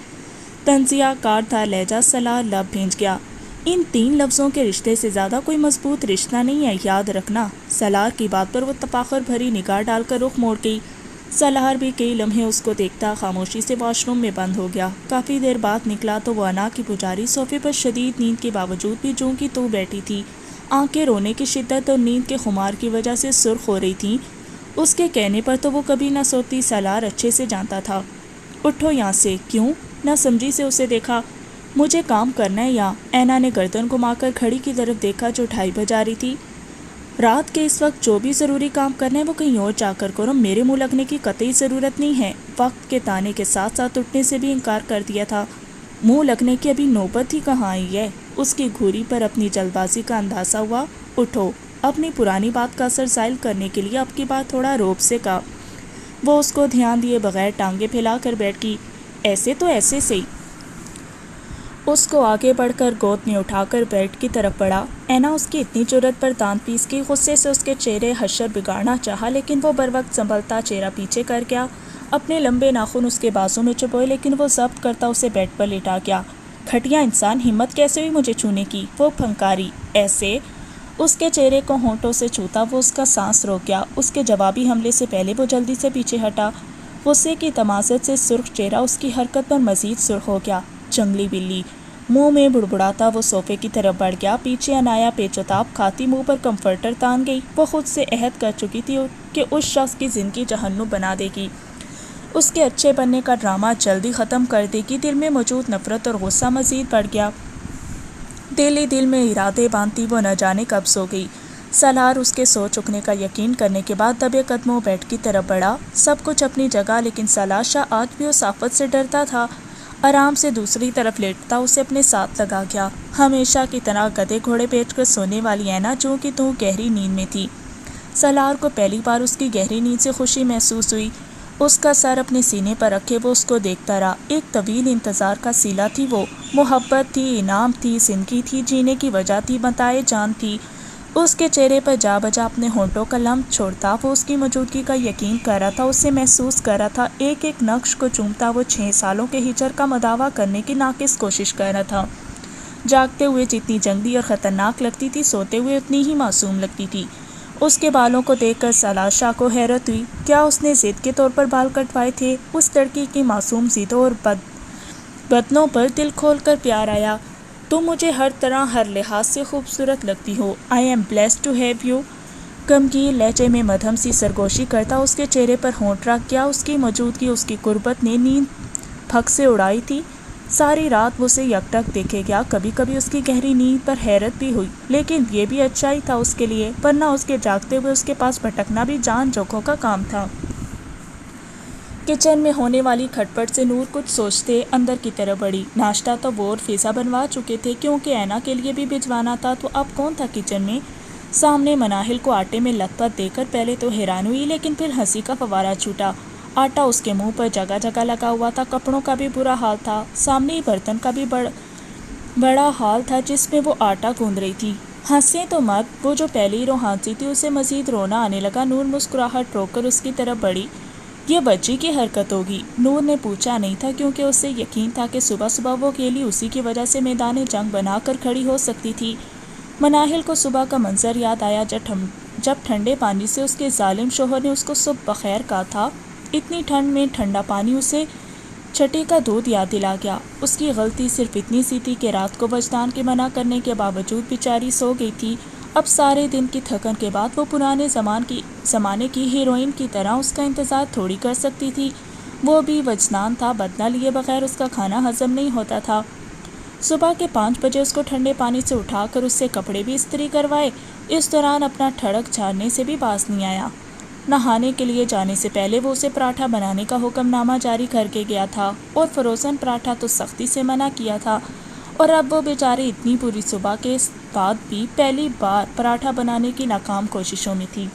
طنزیہ کاٹدار لہجہ. سالار لب بھینچ گیا. ان 3 لفظوں کے رشتے سے زیادہ کوئی مضبوط رشتہ نہیں ہے، یاد رکھنا. سالار کی بات پر وہ تفاخر بھری نگاہ ڈال کر رخ موڑ گئی. سالار بھی کئی لمحے اس کو دیکھتا خاموشی سے واش روم میں بند ہو گیا. کافی دیر بعد نکلا تو وہ انا کی پجاری صوفے پر شدید نیند کے باوجود بھی جوں کی تو بیٹھی تھی. آنکھیں رونے کی شدت اور نیند کے خمار کی وجہ سے سرخ ہو رہی تھیں. اس کے کہنے پر تو وہ کبھی نہ سوتی. سالار اچھے سے جانتا تھا. اٹھو یہاں سے. کیوں؟ نہ سمجھی سے اسے دیکھا. مجھے کام کرنا ہے یہاں. اینا نے گردن گھما کر گھڑی کی طرف دیکھا جو 2:30 بجا رہی تھی. رات کے اس وقت جو بھی ضروری کام کرنا ہے وہ کہیں اور جا کر کرو. میرے منہ لگنے کی قطعی ضرورت نہیں ہے. وقت کے تانے کے ساتھ ساتھ اٹھنے سے بھی انکار کر دیا تھا. منہ لگنے کی ابھی نوبت ہی کہاں آئی ہے. اس کی گھوری پر اپنی جلد بازی کا اندازہ ہوا. اٹھو. اپنی پرانی بات کا اثر زائل کرنے کے لیے اب کی بات تھوڑا روب سے کہا. وہ اس کو دھیان دیے بغیر ٹانگیں پھیلا کر بیٹھ گئی. ایسے تو ایسے سے ہی۔ اس کو آگے بڑھ کر گود میں اٹھا کر بیڈ کی طرف بڑھا۔ اینا اس کی اتنی جرأت پر دانت پیس کی، غصے سے اس کے چہرے حشر بگاڑنا چاہا، لیکن وہ بر وقت سنبھلتا چہرہ پیچھے کر گیا۔ اپنے لمبے ناخن اس کے بازو میں چبھوئے، لیکن وہ ضبط کرتا اسے بیڈ پر لٹا گیا۔ گھٹیا انسان، ہمت کیسے ہوئی مجھے چھونے کی؟ وہ پھنکاری۔ ایسے اس کے چہرے کو ہونٹوں سے چھوتا وہ اس کا سانس روک گیا۔ اس کے جوابی حملے سے پہلے وہ جلدی سے پیچھے ہٹا۔ غصے کی تمازت سے سرخ چہرہ اس کی حرکت پر مزید سرخ ہو گیا۔ جنگلی بلی، منہ میں بڑبڑاتا وہ صوفے کی طرف بڑھ گیا۔ پیچھے انایا پیچ و تاب کھاتی منہ پر کمفرٹر تان گئی۔ وہ خود سے عہد کر چکی تھی کہ اس شخص کی زندگی جہنم بنا دے گی، اس کے اچھے بننے کا ڈرامہ جلدی ختم کر دے گی۔ دل میں موجود نفرت اور غصہ مزید بڑھ گیا۔ دل ہی دل میں ارادے باندھتی وہ نہ جانے کب سو گئی۔ سالار اس کے سو چکنے کا یقین کرنے کے بعد دبے قدموں بیڈ کی طرف بڑھا۔ سب کچھ اپنی جگہ، لیکن سالار شاہ آج بھی اس آفت سے ڈرتا تھا۔ آرام سے دوسری طرف لیٹتا اسے اپنے ساتھ لگا گیا۔ ہمیشہ کی طرح گدھے گھوڑے بیچ کر سونے والی اینا چوں کی توں گہری نیند میں تھی۔ سالار کو پہلی بار اس کی گہری نیند سے خوشی محسوس ہوئی۔ اس کا سر اپنے سینے پر رکھے وہ اس کو دیکھتا رہا۔ ایک طویل انتظار کا صلہ تھی وہ، محبت تھی، انعام تھی، زندگی تھی، جینے کی وجہ تھی، متاع جان تھی۔ اس کے چہرے پر جا بجا اپنے ہونٹوں کا لمس چھوڑتا وہ اس کی موجودگی کا یقین کر رہا تھا، اسے محسوس کر رہا تھا۔ ایک ایک نقش کو چومتا وہ 6 سالوں کے ہجر کا مداوع کرنے کی ناقص کوشش کر رہا تھا۔ جاگتے ہوئے جتنی جنگلی اور خطرناک لگتی تھی، سوتے ہوئے اتنی ہی معصوم لگتی تھی۔ اس کے بالوں کو دیکھ کر سالار شاہ کو حیرت ہوئی۔ کیا اس نے ضد کے طور پر بال کٹوائے تھے؟ اس لڑکی کی معصوم ضدوں اور بدنوں پر دل کھول کر پیار آیا۔ تم مجھے ہر طرح، ہر لحاظ سے خوبصورت لگتی ہو۔ I am blessed to have you. غمگین لہجے میں مدھم سی سرگوشی کرتا اس کے چہرے پر ہونٹ رکھ گیا۔ اس کی موجودگی، اس کی قربت نے نیند پھک سے اڑائی تھی۔ ساری رات وہ اسے یکٹک دیکھے گیا۔ کبھی کبھی اس کی گہری نیند پر حیرت بھی ہوئی، لیکن یہ بھی اچھا ہی تھا اس کے لیے، ورنہ اس کے جاگتے ہوئے اس کے پاس بھٹکنا بھی جان جوکھوں کا کام تھا۔ کچن میں ہونے والی کھٹ پٹ سے نور کچھ سوچتے اندر کی طرف بڑھی۔ ناشتہ تو وہ اور فضا بنوا چکے تھے، کیونکہ اینا کے لیے بھی بھجوانا تھا، تو اب کون تھا کچن میں؟ سامنے مناہل کو آٹے میں لت پت دیکھ کر پہلے تو حیران ہوئی، لیکن پھر ہنسی کا فوارہ چھوٹا۔ آٹا اس کے منہ پر جگہ جگہ لگا ہوا تھا، کپڑوں کا بھی برا حال تھا، سامنے ہی برتن کا بھی بڑا حال تھا جس میں وہ آٹا گوندھ رہی تھی۔ ہنسیں تو مت، وہ جو پہلے ہی روحانسی تھی اسے مزید رونا آنے لگا۔ نور مسکراہٹ روک کر اس کی طرف بڑھی۔ یہ بچی کی حرکت ہوگی، نور نے پوچھا نہیں تھا، کیونکہ اسے یقین تھا کہ صبح صبح وہ اکیلی اسی کی وجہ سے میدان جنگ بنا کر کھڑی ہو سکتی تھی۔ مناہل کو صبح کا منظر یاد آیا جب ٹھنڈے پانی سے اس کے ظالم شوہر نے اس کو صبح بخیر کہا تھا۔ اتنی ٹھنڈ میں ٹھنڈا پانی اسے چھٹی کا دودھ یاد دلا گیا۔ اس کی غلطی صرف اتنی سی تھی کہ رات کو وجدان کے منع کرنے کے باوجود بیچاری سو گئی تھی۔ اب سارے دن کی تھکن کے بعد وہ پرانے زمانے کی ہیروئن کی طرح اس کا انتظار تھوڑی کر سکتی تھی۔ وہ بھی وجدان تھا، بدلہ لیے بغیر اس کا کھانا ہضم نہیں ہوتا تھا۔ صبح کے 5 بجے اس کو ٹھنڈے پانی سے اٹھا کر اس سے کپڑے بھی استری کروائے۔ اس دوران اپنا ٹھڑک جھاڑنے سے بھی باز نہیں آیا۔ نہانے کے لیے جانے سے پہلے وہ اسے پراٹھا بنانے کا حکم نامہ جاری کر کے گیا تھا، اور فروزن پراٹھا تو سختی سے منع کیا تھا، اور اب وہ بیچاری اتنی بری صبح کے بعد بھی پہلی بار پراٹھا بنانے کی ناکام کوششوں میں تھی۔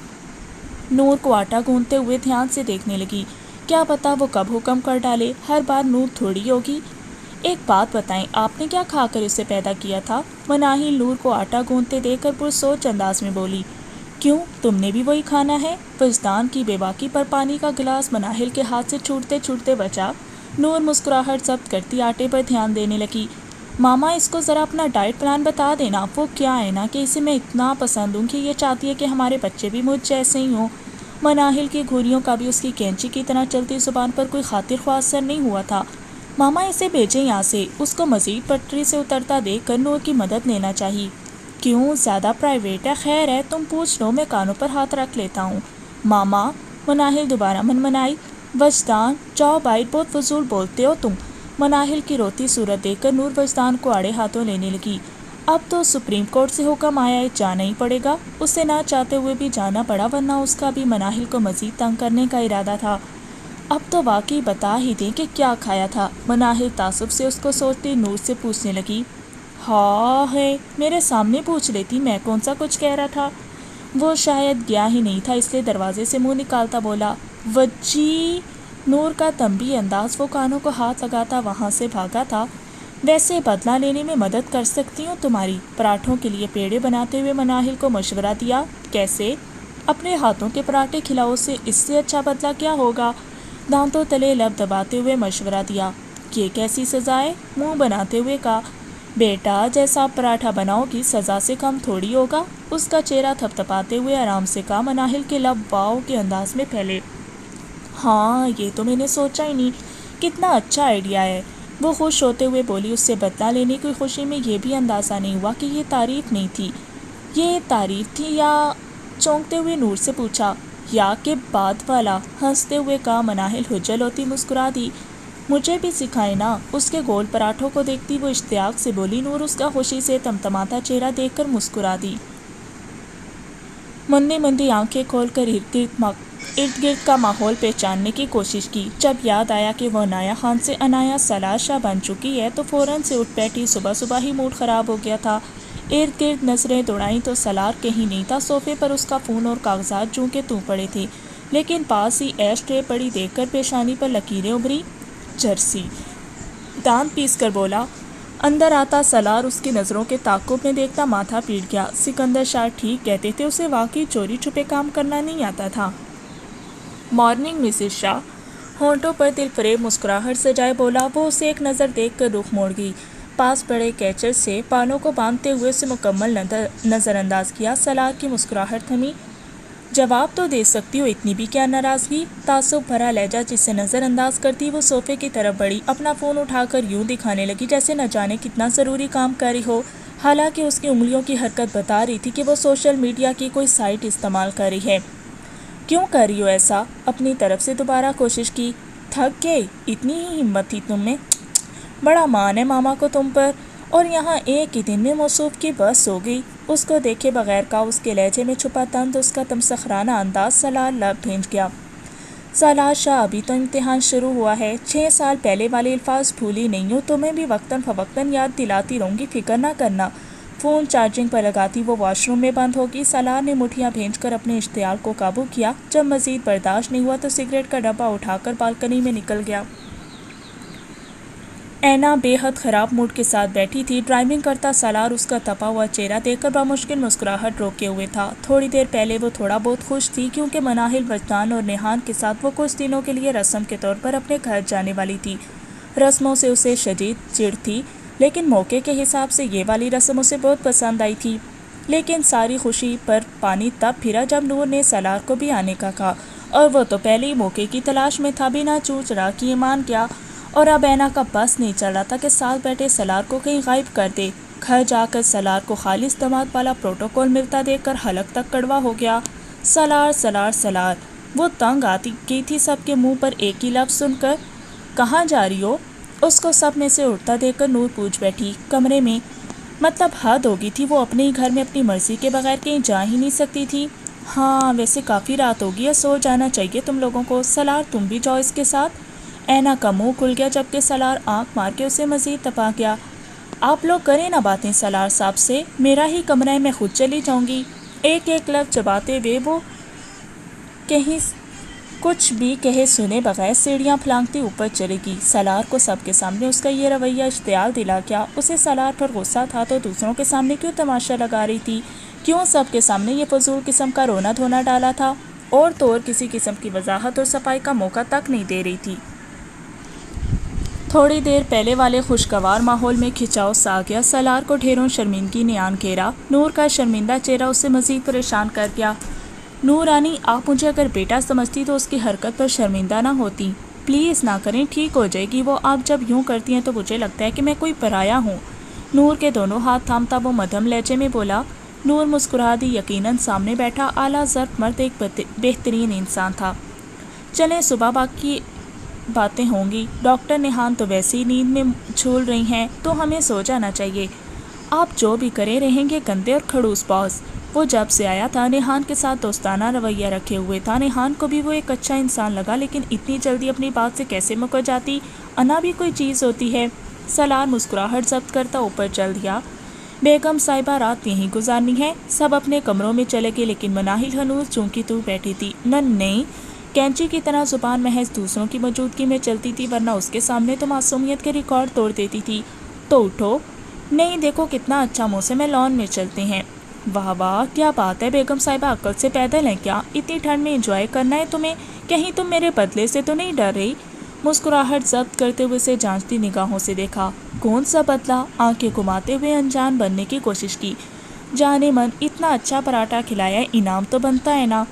نور کو آٹا گوندھتے ہوئے دھیان سے دیکھنے لگی۔ کیا پتا وہ کب حکم کر ڈالے، ہر بار نور تھوڑی ہوگی۔ ایک بات بتائیں، آپ نے کیا کھا کر اسے پیدا کیا تھا؟ مناہل نور کو آٹا گوندھتے دیکھ کر پرسوچ انداز میں بولی۔ کیوں، تم نے بھی وہی کھانا ہے؟ وجدان کی بے باکی پر پانی کا گلاس مناہل کے ہاتھ سے چھوٹتے چھوٹتے بچا۔ نور مسکراہٹ ضبط کرتی آٹے پر دھیان دینے لگی۔ ماما، اس کو ذرا اپنا ڈائٹ پلان بتا دینا۔ وہ کیا ہے نا کہ اسے میں اتنا پسند ہوں کہ یہ چاہتی ہے کہ ہمارے بچے بھی مجھ جیسے ہی ہوں۔ مناہل کی گھوریوں کا بھی اس کی کینچی کی طرح چلتی زبان پر کوئی خاطر خواہ اثر نہیں ہوا تھا۔ ماما، اسے بھیجیں یہاں سے۔ اس کو مزید پٹری سے اترتا دیکھ کر نور کی مدد لینا چاہیے۔ کیوں، زیادہ پرائیویٹ ہے؟ خیر ہے، تم پوچھ لو، میں کانوں پر ہاتھ رکھ لیتا ہوں۔ ماما، مناہل دوبارہ منمنائی۔ وجدان، جاؤ بائٹ، بہت فضول بولتے ہو تم۔ مناہل کی روتی صورت دیکھ کر نور وجدان کو آڑے ہاتھوں لینے لگی۔ اب تو سپریم کورٹ سے حکم آیا ہے، جانا ہی پڑے گا۔ اسے نہ چاہتے ہوئے بھی جانا پڑا، ورنہ اس کا بھی مناہل کو مزید تنگ کرنے کا ارادہ تھا۔ اب تو واقعی بتا ہی دیں کہ کیا کھایا تھا۔ مناہل تعصب سے اس کو سوچتی نور سے پوچھنے لگی۔ ہاں ہے، میرے سامنے پوچھ لیتی، میں کون سا کچھ کہہ رہا تھا۔ وہ شاید گیا ہی نہیں تھا، اس لیے دروازے سے منہ نکالتا بولا، وجی نور کا تنبیہی انداز وہ کانوں کو ہاتھ لگاتا وہاں سے بھاگا تھا۔ ویسے بدلہ لینے میں مدد کر سکتی ہوں تمہاری، پراٹھوں کے لیے پیڑے بناتے ہوئے مناہل کو مشورہ دیا۔ کیسے؟ اپنے ہاتھوں کے پراٹھے کھلاؤ، اس سے اچھا بدلہ کیا ہوگا؟ دانتوں تلے لب دباتے ہوئے مشورہ دیا۔ یہ کیسی سزا ہے؟ منہ بناتے ہوئے کہا۔ بیٹا، جیسا آپ پراٹھا بناؤ گی سزا سے کم تھوڑی ہوگا۔ اس کا چہرہ تھپتھپاتے ہوئے آرام سے کہا۔ مناہل کے لب واؤ کے انداز میں پھیلے۔ ہاں، یہ تو میں نے سوچا ہی نہیں، کتنا اچھا آئیڈیا ہے۔ وہ خوش ہوتے ہوئے بولی۔ اس سے بدلہ لینے کی خوشی میں یہ بھی اندازہ نہیں ہوا کہ یہ تعریف نہیں تھی۔ یہ تعریف تھی یا؟ چونکتے ہوئے نور سے پوچھا۔ یا کہ بعد والا؟ ہنستے ہوئے کہا۔ مناہل ہجل ہوتی مسکرا دی۔ مجھے بھی سکھائے نا۔ اس کے گول پراٹھوں کو دیکھتی وہ اشتیاق سے بولی۔ نور اس کا خوشی سے تمتماتا چہرہ دیکھ کر مسکرا دی۔ مندی مندی آنکھیں کھول کر ارد گرد کا ماحول پہچاننے کی کوشش کی۔ جب یاد آیا کہ وہ عنایہ خان سے عنایہ سالار شاہ بن چکی ہے تو فوراً سے اٹھ بیٹھی۔ صبح صبح ہی موڈ خراب ہو گیا تھا۔ ارد گرد نظریں دوڑائیں تو سالار کہیں نہیں تھا۔ صوفے پر اس کا فون اور کاغذات جوں کے توں پڑے تھے، لیکن پاس ہی ایش ٹرے پڑی دیکھ کر پیشانی پر لکیریں ابھری۔ جرسی دانت پیس کر بولا۔ اندر آتا سالار اس کی نظروں کے تعاقب میں دیکھتا ماتھا پیٹ گیا۔ سکندر شاہ ٹھیک کہتے تھے، اسے واقعی چوری چھپے کام کرنا نہیں آتا تھا۔ مارننگ مسز شاہ، ہونٹوں پر دل فریب مسکراہٹ سجائے بولا۔ وہ اسے ایک نظر دیکھ کر رخ موڑ گئی۔ پاس پڑے کیچر سے بالوں کو باندھتے ہوئے اسے مکمل نظر انداز کیا۔ سالار کی مسکراہٹ تھمی۔ جواب تو دے سکتی ہو، اتنی بھی کیا ناراضگی؟ تعصب بھرا لہجہ جسے نظر انداز کرتی وہ صوفے کی طرف بڑھی، اپنا فون اٹھا کر یوں دکھانے لگی جیسے نہ جانے کتنا ضروری کام کر رہی ہو، حالانکہ اس کی انگلیوں کی حرکت بتا رہی تھی کہ وہ سوشل میڈیا کی کوئی سائٹ استعمال کر رہی ہے۔ کیوں کر رہی ہو ایسا؟ اپنی طرف سے دوبارہ کوشش کی۔ تھک گئے؟ اتنی ہی ہمت تھی تم میں؟ بڑا مان ہے ماما کو تم پر، اور یہاں ایک ہی دن میں موصوف کی بس ہو گئی۔ اس کو دیکھے بغیر کا اس کے لہجے میں چھپا طنز، اس کا تمسخرانہ انداز سالار لب بھینج گیا۔ سالار شاہ، ابھی تو امتحان شروع ہوا ہے، 6 سال پہلے والے الفاظ بھولی نہیں ہوں، تمہیں بھی وقتاً فوقتاً یاد دلاتی رہوں گی، فکر نہ کرنا۔ فون چارجنگ پر لگاتی وہ واش روم میں بند ہوگی۔ سالار نے مٹھیاں بھینج کر اپنے اشتعال کو قابو کیا۔ جب مزید برداشت نہیں ہوا تو سگریٹ کا ڈبہ اٹھا کر بالکنی میں نکل گیا۔ اینا بے حد خراب موڈ کے ساتھ بیٹھی تھی۔ ڈرائیونگ کرتا سالار اس کا تپا ہوا چہرہ دیکھ کر بمشکل مسکراہٹ روکے ہوئے تھا۔ تھوڑی دیر پہلے وہ تھوڑا بہت خوش تھی کیونکہ مناہل وجدان اور نیہان کے ساتھ وہ کچھ دنوں کے لیے رسم کے طور پر اپنے گھر جانے والی تھی۔ رسموں سے اسے شدید چڑ تھی، لیکن موقع کے حساب سے یہ والی رسم اسے بہت پسند آئی تھی۔ لیکن ساری خوشی پر پانی تب پھرا جب نور نے سالار کو بھی آنے کا کہا، اور وہ تو پہلے ہی موقع کی تلاش میں تھا، بنا چوں چرا کیے مان گیا۔ اور اب اینا کا بس نہیں چل رہا تھا کہ ساتھ بیٹھے سالار کو کہیں غائب کر دے۔ گھر جا کر سالار کو خالص دماد والا پروٹوکول ملتا دیکھ کر حلق تک کڑوا ہو گیا۔ سالار سالار سالار، وہ تنگ آتی گئی تھی سب کے منہ پر ایک ہی لفظ سن کر۔ کہاں جا رہی ہو؟ اس کو سب میں سے اٹھتا دیکھ کر نور پوچھ بیٹھی۔ کمرے میں۔ مطلب حد ہو گئی تھی، وہ اپنے ہی گھر میں اپنی مرضی کے بغیر کہیں جا ہی نہیں سکتی تھی۔ ہاں ویسے کافی رات ہو گئی ہے، سو جانا چاہیے تم لوگوں کو۔ سالار تم بھی جاؤ اس کے ساتھ۔ اینا کا منہ کھل گیا جبکہ سالار آنکھ مار کے اسے مزید تپا گیا۔ آپ لوگ کریں نا باتیں سالار صاحب سے، میرا ہی کمرہ ہے، میں خود چلی جاؤں گی۔ ایک ایک لفظ چباتے ہوئے وہ کہیں کچھ بھی کہے سنے بغیر سیڑھیاں پھلانگتی اوپر چلے گی۔ سالار کو سب کے سامنے اس کا یہ رویہ اشتعال دلا گیا۔ اسے سالار پر غصہ تھا تو دوسروں کے سامنے کیوں تماشا لگا رہی تھی؟ کیوں سب کے سامنے یہ فضول قسم کا رونا دھونا ڈالا تھا؟ اور تو اور کسی قسم کی وضاحت اور صفائی کا موقع تک نہیں دے رہی تھی۔ تھوڑی دیر پہلے والے خوشگوار ماحول میں کھچاؤ سا آ گیا۔ سالار کو ڈھیروں شرمندگی نے آن گھیرا۔ نور کا شرمندہ چہرہ اسے مزید پریشان کر گیا۔ نور رانی، آپ مجھے اگر بیٹا سمجھتی تو اس کی حرکت پر شرمندہ نہ ہوتی۔ پلیز نہ کریں، ٹھیک ہو جائے گی وہ۔ آپ جب یوں کرتی ہیں تو مجھے لگتا ہے کہ میں کوئی پرایا ہوں۔ نور کے دونوں ہاتھ تھامتا وہ مدھم لہجے میں بولا۔ نور مسکرا دی۔ یقیناً سامنے بیٹھا اعلیٰ ضرب مرد ایک بہترین انسان تھا۔ چلیں صبح باقی باتیں ہوں گی۔ ڈاکٹر نیہان تو ویسے ہی نیند میں جھول رہی ہیں تو ہمیں سو جانا چاہیے۔ آپ جو بھی کریں رہیں گے گندے اور کھڑوس باز۔ وہ جب سے آیا تھا نیہان کے ساتھ دوستانہ رویہ رکھے ہوئے تھا۔ نیہان کو بھی وہ ایک اچھا انسان لگا، لیکن اتنی جلدی اپنی بات سے کیسے مکر جاتی؟ انا بھی کوئی چیز ہوتی ہے۔ سالار مسکراہٹ ضبط کرتا اوپر چل دیا۔ بیگم صاحبہ رات یہیں گزارنی ہے؟ سب اپنے کمروں میں چلے گئے لیکن مناہل ہنوز چوں کی توں بیٹھی تھی۔ نہیں، کینچی کی طرح زبان محض دوسروں کی موجودگی میں چلتی تھی، ورنہ اس کے سامنے تو معصومیت کے ریکارڈ توڑ دیتی تھی۔ تو اٹھو، نہیں دیکھو کتنا اچھا موسم ہے، لان میں چلتے ہیں۔ واہ واہ، کیا بات ہے بیگم صاحبہ، عقل سے پیدل ہیں کیا؟ اتنی ٹھنڈ میں انجوائے کرنا ہے تمہیں؟ کہیں تم میرے بدلے سے تو نہیں ڈر رہی؟ مسکراہٹ ضبط کرتے ہوئے اسے جانچتی نگاہوں سے دیکھا۔ کون سا بدلہ؟ آنکھیں گھماتے ہوئے انجان بننے کی کوشش کی۔ جانے من، اتنا اچھا پراٹھا کھلایا، انعام تو بنتا ہے نا؟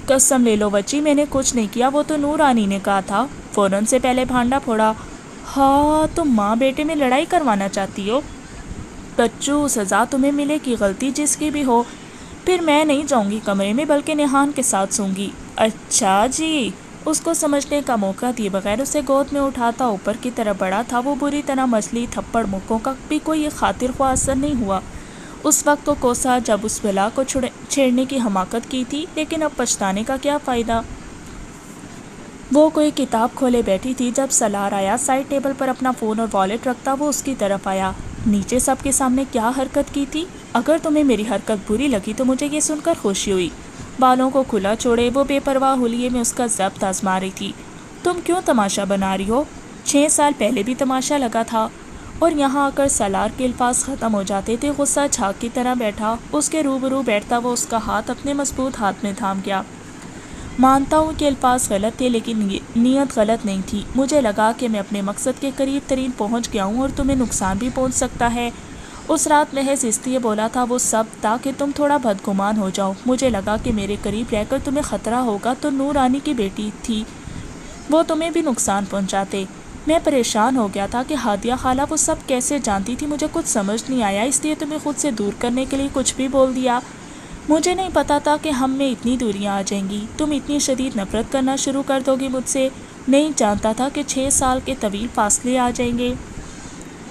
قسم لے لو بچی، میں نے کچھ نہیں کیا، وہ تو نور رانی نے کہا تھا۔ فوراً سے پہلے بھانڈا پھوڑا۔ ہاں، تم ماں بیٹے میں لڑائی کروانا چاہتی ہو؟ بچو، سزا تمہیں ملے گی، غلطی جس کی بھی ہو۔ پھر میں نہیں جاؤں گی کمرے میں، بلکہ نیہان کے ساتھ سوں گی۔ اچھا جی۔ اس کو سمجھنے کا موقع دیے بغیر اسے گود میں اٹھاتا اوپر کی طرف بڑھا تھا۔ وہ بری طرح مچلی، تھپڑ مکوں کا بھی کوئی خاطر خواہ اثر نہیں ہوا۔ اس وقت کو کوسا جب اس بلا کو چھیڑنے کی حماقت کی تھی، لیکن اب پچھتانے کا کیا فائدہ؟ وہ کوئی کتاب کھولے بیٹھی تھی جب سالار آیا۔ سائڈ ٹیبل پر اپنا فون اور والیٹ رکھتا وہ اس کی طرف آیا۔ نیچے سب کے سامنے کیا حرکت کی تھی؟ اگر تمہیں میری حرکت بری لگی تو مجھے یہ سن کر خوشی ہوئی۔ بالوں کو کھلا چھوڑے وہ بے پرواہ حلیے میں اس کا ضبط آزما رہی تھی۔ تم کیوں تماشا بنا رہی ہو؟ 6 سال پہلے بھی تماشا لگا تھا۔ اور یہاں آ کر سالار کے الفاظ ختم ہو جاتے تھے۔ غصہ جھاگ کی طرح بیٹھا، اس کے روبرو بیٹھتا وہ اس کا ہاتھ اپنے مضبوط ہاتھ میں تھام گیا۔ مانتا ہوں کہ الفاظ غلط تھے، لیکن نیت غلط نہیں تھی۔ مجھے لگا کہ میں اپنے مقصد کے قریب ترین پہنچ گیا ہوں اور تمہیں نقصان بھی پہنچ سکتا ہے۔ اس رات محض اس لیے بولا تھا وہ سب تاکہ تم تھوڑا بدگمان ہو جاؤ۔ مجھے لگا کہ میرے قریب رہ کر تمہیں خطرہ ہوگا تو نور رانی کی بیٹی تھی، وہ تمہیں بھی نقصان پہنچاتے۔ میں پریشان ہو گیا تھا کہ ہادیہ خالہ وہ سب کیسے جانتی تھی، مجھے کچھ سمجھ نہیں آیا، اس لیے تمہیں خود سے دور کرنے کے لیے کچھ بھی بول دیا۔ مجھے نہیں پتا تھا کہ ہم میں اتنی دوریاں آ جائیں گی، تم اتنی شدید نفرت کرنا شروع کر دو گی مجھ سے۔ نہیں جانتا تھا کہ 6 سال کے طویل فاصلے آ جائیں گے۔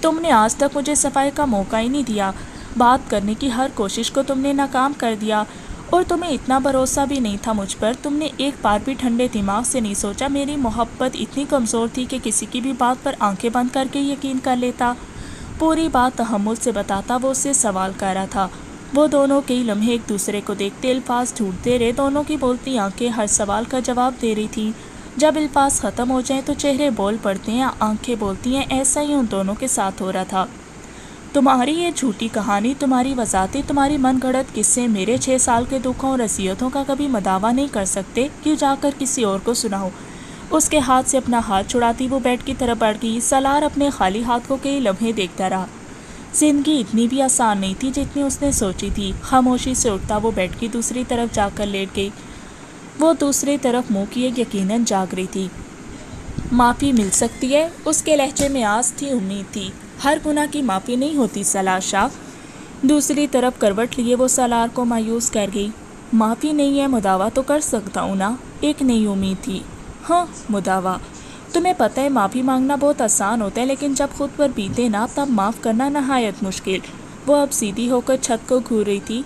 تم نے آج تک مجھے صفائی کا موقع ہی نہیں دیا، بات کرنے کی ہر کوشش کو تم نے ناکام کر دیا، اور تمہیں اتنا بھروسہ بھی نہیں تھا مجھ پر۔ تم نے ایک بار بھی ٹھنڈے دماغ سے نہیں سوچا۔ میری محبت اتنی کمزور تھی کہ کسی کی بھی بات پر آنکھیں بند کر کے یقین کر لیتا۔ پوری بات تحمل سے بتاتا وہ اس سے سوال کر رہا تھا۔ وہ دونوں کئی لمحے ایک دوسرے کو دیکھتے، الفاظ ڈھونڈتے رہے۔ دونوں کی بولتی آنکھیں ہر سوال کا جواب دے رہی تھیں۔ جب الفاظ ختم ہو جائیں تو چہرے بول پڑتے ہیں، آنکھیں بولتی ہیں۔ ایسا ہی ان دونوں کے ساتھ ہو رہا تھا۔ تمہاری یہ جھوٹی کہانی، تمہاری وضاحتیں، تمہاری من گھڑت قصے میرے 6 سال کے دکھوں اور اذیتوں کا کبھی مداوا نہیں کر سکتے۔ کیوں جا کر کسی اور کو سناؤ؟ اس کے ہاتھ سے اپنا ہاتھ چھڑاتی وہ بیڈ کی طرف بڑھ گئی۔ سالار اپنے خالی ہاتھ کو کئی لمحے دیکھتا رہا۔ زندگی اتنی بھی آسان نہیں تھی جتنی اس نے سوچی تھی۔ خاموشی سے اٹھتا وہ بیڈ کی دوسری طرف جا کر لیٹ گئی۔ وہ دوسری طرف منہ کیے یقیناً جاگ رہی تھی۔ معافی مل سکتی ہے؟ اس کے لہجے میں آس تھی، امید تھی۔ ہر گناہ کی معافی نہیں ہوتی سالار شاہ۔ دوسری طرف کروٹ لیے وہ سالار کو مایوس کر گئی۔ معافی نہیں ہے، مداوا تو کر سکتا ہوں نا؟ ایک نئی امید تھی۔ ہاں، مداوا۔ تمہیں پتہ ہے معافی مانگنا بہت آسان ہوتا ہے، لیکن جب خود پر بیتے نا تب معاف کرنا نہایت مشکل۔ وہ اب سیدھی ہو کر چھت کو گھور رہی تھی۔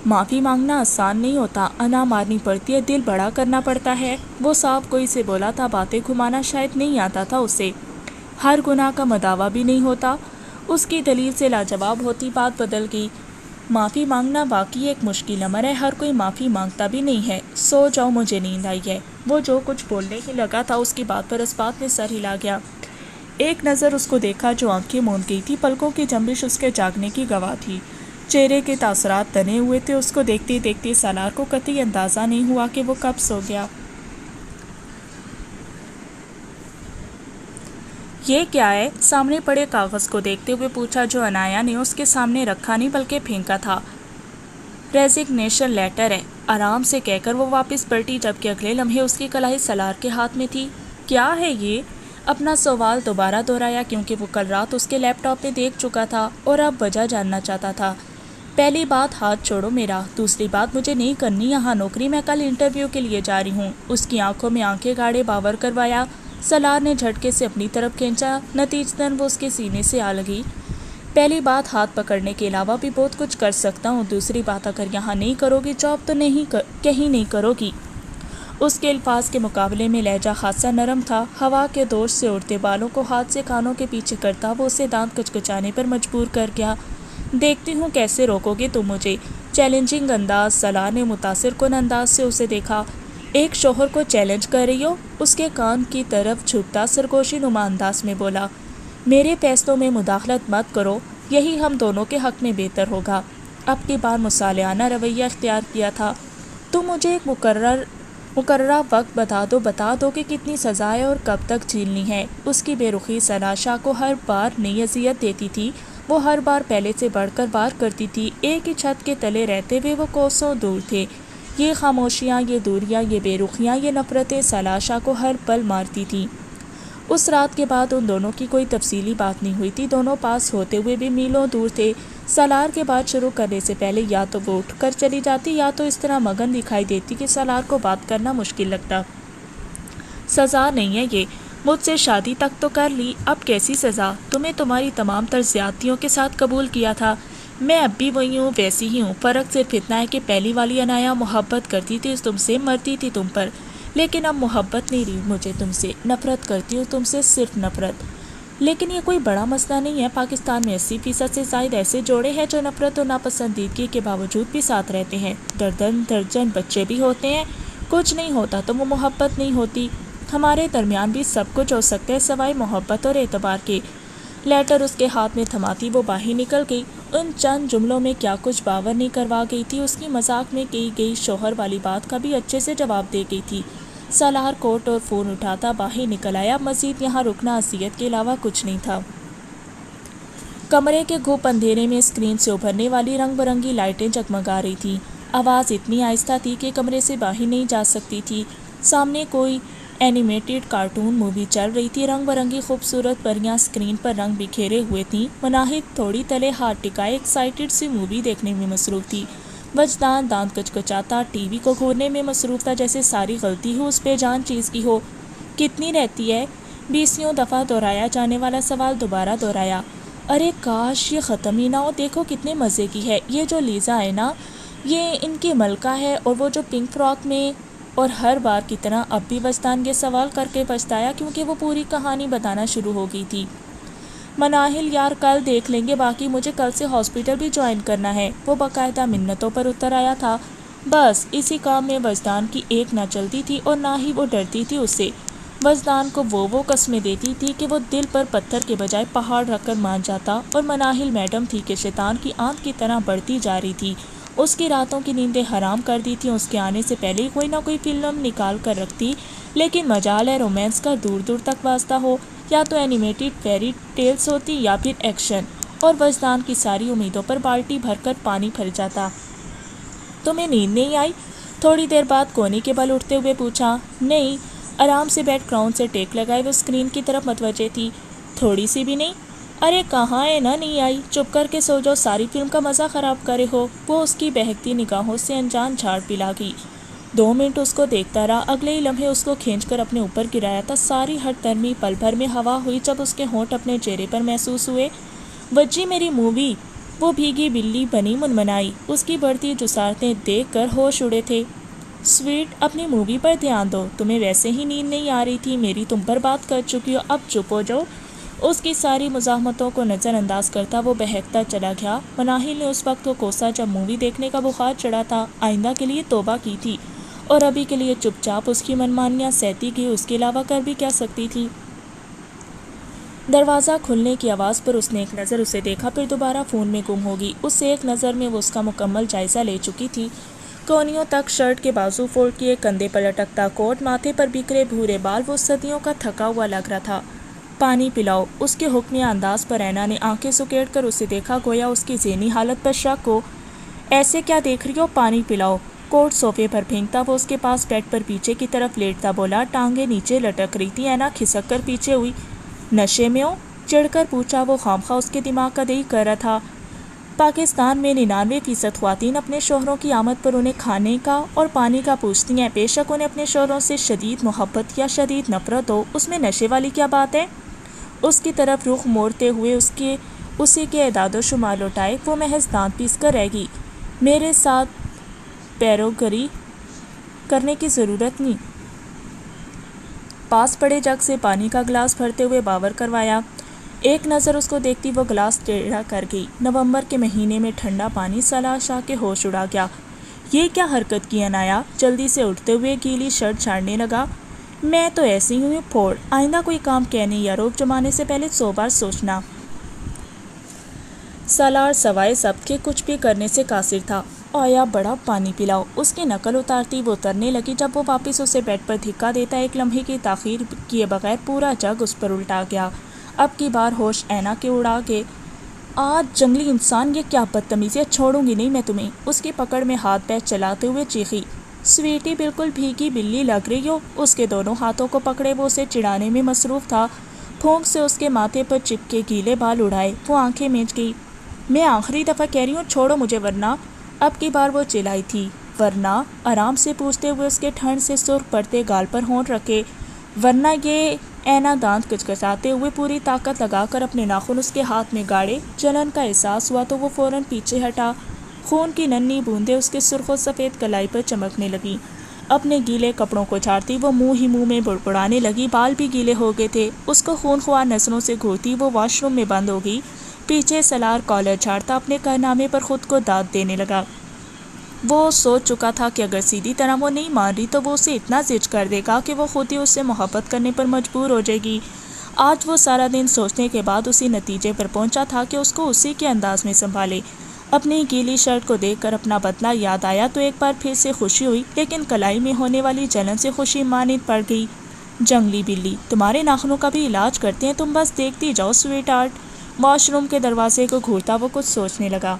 معافی مانگنا آسان نہیں ہوتا، انا مارنی پڑتی ہے، دل بڑا کرنا پڑتا ہے۔ وہ صاحب کوئی سے بولا تھا، باتیں گھمانا شاید نہیں آتا تھا اسے۔ ہر گناہ کا مداوا بھی نہیں ہوتا۔ اس کی دلیل سے لاجواب ہوتی بات بدل گئی۔ معافی مانگنا واقعی ایک مشکل امر ہے، ہر کوئی معافی مانگتا بھی نہیں ہے۔ سو جاؤ، مجھے نیند آئی ہے۔ وہ جو کچھ بولنے ہی لگا تھا اس کی بات پر اس بات میں سر ہلا گیا۔ ایک نظر اس کو دیکھا جو آنکھیں موند گئی تھی، پلکوں کی جنبش اس کے جاگنے کی گواہ تھی۔ چہرے کے تاثرات تنے ہوئے تھے۔ اس کو دیکھتے دیکھتے سالار کو قطعی اندازہ نہیں ہوا کہ وہ کب سو گیا۔ یہ کیا ہے؟ سامنے پڑے کاغذ کو دیکھتے ہوئے پوچھا جو عنایا نے اس کے سامنے رکھا نہیں بلکہ پھینکا تھا۔ ریزگنیشن لیٹر ہے، آرام سے کہہ کر وہ واپس پلٹی، جبکہ اگلے لمحے اس کی کلائی سالار کے ہاتھ میں تھی۔ کیا ہے یہ؟ اپنا سوال دوبارہ دہرایا، کیونکہ وہ کل رات اس کے لیپ ٹاپ میں دیکھ چکا تھا اور اب وجہ جاننا چاہتا تھا۔ پہلی بات، ہاتھ چھوڑو میرا۔ دوسری بات، مجھے نہیں کرنی یہاں نوکری، میں کل انٹرویو کے لیے جا رہی ہوں۔ اس کی آنکھوں میں آنکھیں گاڑے باور کروایا۔ سالار نے جھٹکے سے اپنی طرف کھینچا، نتیجتاً وہ اس کے سینے سے آ لگی۔ پہلی بات، ہاتھ پکڑنے کے علاوہ بھی بہت کچھ کر سکتا ہوں۔ دوسری بات، اگر یہاں نہیں کرو گی جاب تو کہیں نہیں کرو گی۔ اس کے الفاظ کے مقابلے میں لہجہ خاصا نرم تھا۔ ہوا کے دور سے اڑتے بالوں کو ہاتھ سے کانوں کے پیچھے کرتا وہ اسے دانت کچکچانے پر مجبور کر گیا۔ دیکھتی ہوں کیسے روکو گے تم مجھے۔ چیلنجنگ انداز، سالار نے متاثر کن انداز سے اسے دیکھا۔ ایک شوہر کو چیلنج کر رہی ہو؟ اس کے کان کی طرف جھکتا سرگوشی نما انداز میں بولا۔ میرے فیصلوں میں مداخلت مت کرو، یہی ہم دونوں کے حق میں بہتر ہوگا۔ اب کی بار مصالحانہ رویہ اختیار کیا تھا۔ تم مجھے ایک مقررہ وقت بتا دو کہ کتنی سزائیں اور کب تک جھیلنی ہے۔ اس کی بے رخی سلاشا کو ہر بار نئی اذیت دیتی تھی۔ وہ ہر بار پہلے سے بڑھ کر وار کرتی تھی۔ ایک ہی چھت کے تلے رہتے ہوئے وہ کوسوں دور تھے۔ یہ خاموشیاں، یہ دوریاں، یہ بے رخیاں، یہ نفرتیں سلاشا کو ہر پل مارتی تھیں۔ اس رات کے بعد ان دونوں کی کوئی تفصیلی بات نہیں ہوئی تھی۔ دونوں پاس ہوتے ہوئے بھی میلوں دور تھے۔ سالار کے بات شروع کرنے سے پہلے یا تو وہ اٹھ کر چلی جاتی یا تو اس طرح مگن دکھائی دیتی کہ سالار کو بات کرنا مشکل لگتا۔ سزا نہیں ہے یہ، مجھ سے شادی تک تو کر لی، اب کیسی سزا؟ تمہیں تمہاری تمام تر زیادتیوں کے ساتھ قبول کیا تھا، میں اب بھی وہی ہوں، ویسی ہی ہوں۔ فرق صرف اتنا ہے کہ پہلی والی عنایا محبت کرتی تھی تم سے، مرتی تھی تم پر، لیکن اب محبت نہیں رہی مجھے تم سے، نفرت کرتی ہوں تم سے، صرف نفرت۔ لیکن یہ کوئی بڑا مسئلہ نہیں ہے۔ پاکستان میں 80% سے زائد ایسے جوڑے ہیں جو نفرت اور ناپسندیدگی کے باوجود بھی ساتھ رہتے ہیں۔ درجن بچے بھی ہوتے ہیں۔ کچھ نہیں ہوتا تو وہ محبت نہیں ہوتی۔ ہمارے درمیان بھی سب کچھ ہو سکتا ہے سوائے محبت اور اعتبار کے۔ لیٹر اس کے ہاتھ میں تھماتی وہ باہر نکل گئی۔ ان چند جملوں میں کیا کچھ باور نہیں کروا گئی تھی۔ اس کی مذاق میں کی گئی شوہر والی بات کا بھی اچھے سے جواب دے گئی تھی۔ سالار کوٹ اور فون اٹھاتا باہر نکل آیا۔ مزید یہاں رکنا اذیت کے علاوہ کچھ نہیں تھا۔ کمرے کے گھوپ اندھیرے میں اسکرین سے ابھرنے والی رنگ برنگی لائٹیں جگمگا رہی تھیں۔ آواز اتنی آہستہ تھی کہ کمرے سے باہر نہیں جا سکتی تھی۔ سامنے کوئی اینیمیٹڈ کارٹون مووی چل رہی تھی۔ رنگ برنگی خوبصورت پریاں اسکرین پر رنگ بکھیرے ہوئے تھیں۔ مناہد تھوڑی تلے ہاتھ ٹکائے ایکسائٹڈ سی مووی دیکھنے میں مصروف تھی۔ وجدان دانت کچکچاتا ٹی وی کو گھورنے میں مصروف تھا، جیسے ساری غلطی ہو اس بے جان چیز کی ہو۔ کتنی رہتی ہے؟ 20 دفعہ دہرایا جانے والا سوال دوبارہ دہرایا۔ ارے کاش یہ ختم ہی نہ ہو، دیکھو کتنے مزے کی ہے۔ یہ جو لیزا ہے نا، یہ ان کی ملکہ ہے، اور وہ جو پنک فراک میں۔ اور ہر بار کی طرح اب بھی وجدان یہ سوال کر کے پچھتایا کیونکہ وہ پوری کہانی بتانا شروع ہو گئی تھی۔ مناہل یار کل دیکھ لیں گے، باقی مجھے کل سے ہاسپٹل بھی جوائن کرنا ہے۔ وہ باقاعدہ منتوں پر اتر آیا تھا۔ بس اسی کام میں وجدان کی ایک نہ چلتی تھی اور نہ ہی وہ ڈرتی تھی اس سے۔ وجدان کو وہ قسمیں دیتی تھی کہ وہ دل پر پتھر کے بجائے پہاڑ رکھ کر مان جاتا، اور مناہل میڈم تھی کہ شیطان کی آنت کی طرح بڑھتی جا رہی تھی۔ اس کی راتوں کی نیندیں حرام کر دی تھیں۔ اس کے آنے سے پہلے کوئی نہ کوئی فلم نکال کر رکھتی، لیکن مجال ہے رومانس کا دور دور تک واسطہ ہو، یا تو اینیمیٹڈ فیری ٹیلز ہوتی یا پھر ایکشن، اور وجدان کی ساری امیدوں پر بالٹی بھر کر پانی پھر جاتا۔ تمہیں نیند نہیں آئی؟ تھوڑی دیر بعد کونی کے بل اٹھتے ہوئے پوچھا۔ نہیں۔ آرام سے بیٹھ کراؤن سے ٹیک لگائے وہ اسکرین کی طرف متوجہ تھی۔ تھوڑی سی بھی نہیں؟ ارے کہاں ہے نا، نہیں آئی، چپ کر کے سو جاؤ، ساری فلم کا مزہ خراب کرے ہو۔ وہ اس کی بہکتی نگاہوں سے انجان جھاڑ پلا گئی۔ 2 منٹ اس کو دیکھتا رہا، اگلے ہی لمحے اس کو کھینچ کر اپنے اوپر گرایا تھا۔ ساری ہٹ درمی پل بھر میں ہوا ہوئی جب اس کے ہونٹ اپنے چہرے پر محسوس ہوئے۔ وجی میری مووی، وہ بھیگی بلی بنی منمنائی۔ اس کی بڑھتی جسارتیں دیکھ کر ہوش اڑے تھے۔ سویٹ، اپنی مووی پر دھیان دو، تمہیں ویسے ہی نیند نہیں آ رہی تھی، میری تم پر بات کر چکی ہو، اب چپ ہو جاؤ۔ اس کی ساری مزاحمتوں کو نظر انداز کرتا وہ بہکتا چلا گیا۔ مناہل نے اس وقت کو کوسا جب مووی دیکھنے کا بخار چڑھا تھا، آئندہ کے لیے توبہ کی تھی، اور ابھی کے لیے چپ چاپ اس کی منمانیاں سہتی گئی، اس کے علاوہ کر بھی کیا سکتی تھی۔ دروازہ کھلنے کی آواز پر اس نے ایک نظر اسے دیکھا، پھر دوبارہ فون میں گم ہوگی۔ اس سے ایک نظر میں وہ اس کا مکمل جائزہ لے چکی تھی۔ کونیوں تک شرٹ کے بازو فولڈ کیے، کندھے پر لٹکتا کوٹ، ماتھے پر بکھرے بھورے بال، وہ صدیوں کا تھکا ہوا لگ رہا تھا۔ پانی پلاؤ، اس کے حکمیہ انداز پر اینا نے آنکھیں سکیڑ کر اسے دیکھا، گویا اس کی ذہنی حالت پر شک ہو۔ ایسے کیا دیکھ رہی ہو، پانی پلاؤ۔ کوٹ صوفے پر پھینکتا وہ اس کے پاس بیڈ پر پیچھے کی طرف لیٹتا بولا، ٹانگیں نیچے لٹک رہی تھی۔ اینا کھسک کر پیچھے ہوئی۔ نشے میں ہو؟ چڑھ کر پوچھا وہ، خامخواہ اس کے دماغ کا دہی کر رہا تھا۔ پاکستان میں 99% خواتین اپنے شوہروں کی آمد پر انہیں کھانے کا اور پانی کا پوچھتی ہیں، بے شک انہیں اپنے شوہروں سے شدید محبت یا شدید نفرت ہو، اس میں نشے والی کیا بات ہے؟ اس کی طرف رخ موڑتے ہوئے اسی کے اعداد و شمار لوٹائے، وہ محض دانت پیس کر رہ گئی۔ میرے ساتھ پیروگری کرنے کی ضرورت نہیں۔ پاس پڑے جگ سے پانی کا گلاس بھرتے ہوئے باور کروایا۔ ایک نظر اس کو دیکھتی وہ گلاس ٹیڑھا کر گئی۔ نومبر کے مہینے میں ٹھنڈا پانی سلاشا کے ہوش اڑا گیا۔ یہ کیا حرکت کی انایا؟ جلدی سے اٹھتے ہوئے گیلی شرٹ جھاڑنے لگا۔ میں تو ایسی ہوں پھوڑ، آئندہ کوئی کام کہنے یا روک جمانے سے پہلے 100 بار سوچنا۔ سالار سوائے سب کے کچھ بھی کرنے سے قاصر تھا۔ آیا بڑا پانی پلاؤ۔ اس کی نقل اتارتی وہ اترنے لگی۔ جب وہ واپس اسے بیڈ پر دھکا دیتا ایک لمحے کی تاخیر کیے بغیر پورا جگ اس پر الٹا گیا۔ اب کی بار ہوش اینا کے اڑا کے آج جنگلی انسان یہ کیا بدتمیزی ہے، چھوڑوں گی نہیں میں تمہیں۔ اس کی پکڑ میں ہاتھ پیر چلاتے ہوئے چیخی۔ سویٹی بالکل بھیگی بلی لگ رہی ہو۔ اس کے دونوں ہاتھوں کو پکڑے وہ اسے چڑھانے میں مصروف تھا۔ پھونک سے اس کے ماتھے پر چپکے گیلے بال اڑائے وہ آنکھیں میچ گئی۔ میں آخری دفعہ کہہ رہی ہوں چھوڑو مجھے ورنہ۔ اب کی بار وہ چلائی تھی۔ ورنہ؟ آرام سے پوچھتے ہوئے اس کے ٹھنڈ سے سرخ پڑتے گال پر ہونٹ رکھے۔ ورنہ یہ؟ اینا دانت کچکچاتے ہوئے پوری طاقت لگا کر اپنے ناخن اس کے ہاتھ میں گاڑے۔ جلن کا احساس ہوا تو وہ فوراً پیچھے ہٹا۔ خون کی ننھی بوندیں اس کے سرخ و سفید کلائی پر چمکنے لگیں۔ اپنے گیلے کپڑوں کو جھاڑتی وہ منہ ہی منہ میں بڑبڑانے لگی۔ بال بھی گیلے ہو گئے تھے۔ اس کو خون خوار نسلوں سے گھوتی وہ واش روم میں بند ہو گئی۔ پیچھے سالار کالر جھاڑتا اپنے کارنامے پر خود کو داد دینے لگا۔ وہ سوچ چکا تھا کہ اگر سیدھی طرح وہ نہیں مان رہی تو وہ اسے اتنا زج کر دے گا کہ وہ خود ہی اس سے محبت کرنے پر مجبور ہو جائے گی۔ آج وہ سارا دن سوچنے کے بعد اسی نتیجے پر پہنچا تھا کہ اس کو اسی کے انداز میں سنبھالے۔ اپنی گیلی شرٹ کو دیکھ کر اپنا بدلہ یاد آیا تو ایک بار پھر سے خوشی ہوئی، لیکن کلائی میں ہونے والی جلن سے خوشی مانند پڑ گئی۔ جنگلی بلی، تمہارے ناخنوں کا بھی علاج کرتے ہیں، تم بس دیکھتی جاؤ سویٹ ہارٹ۔ واش روم کے دروازے کو گھورتا وہ کچھ سوچنے لگا۔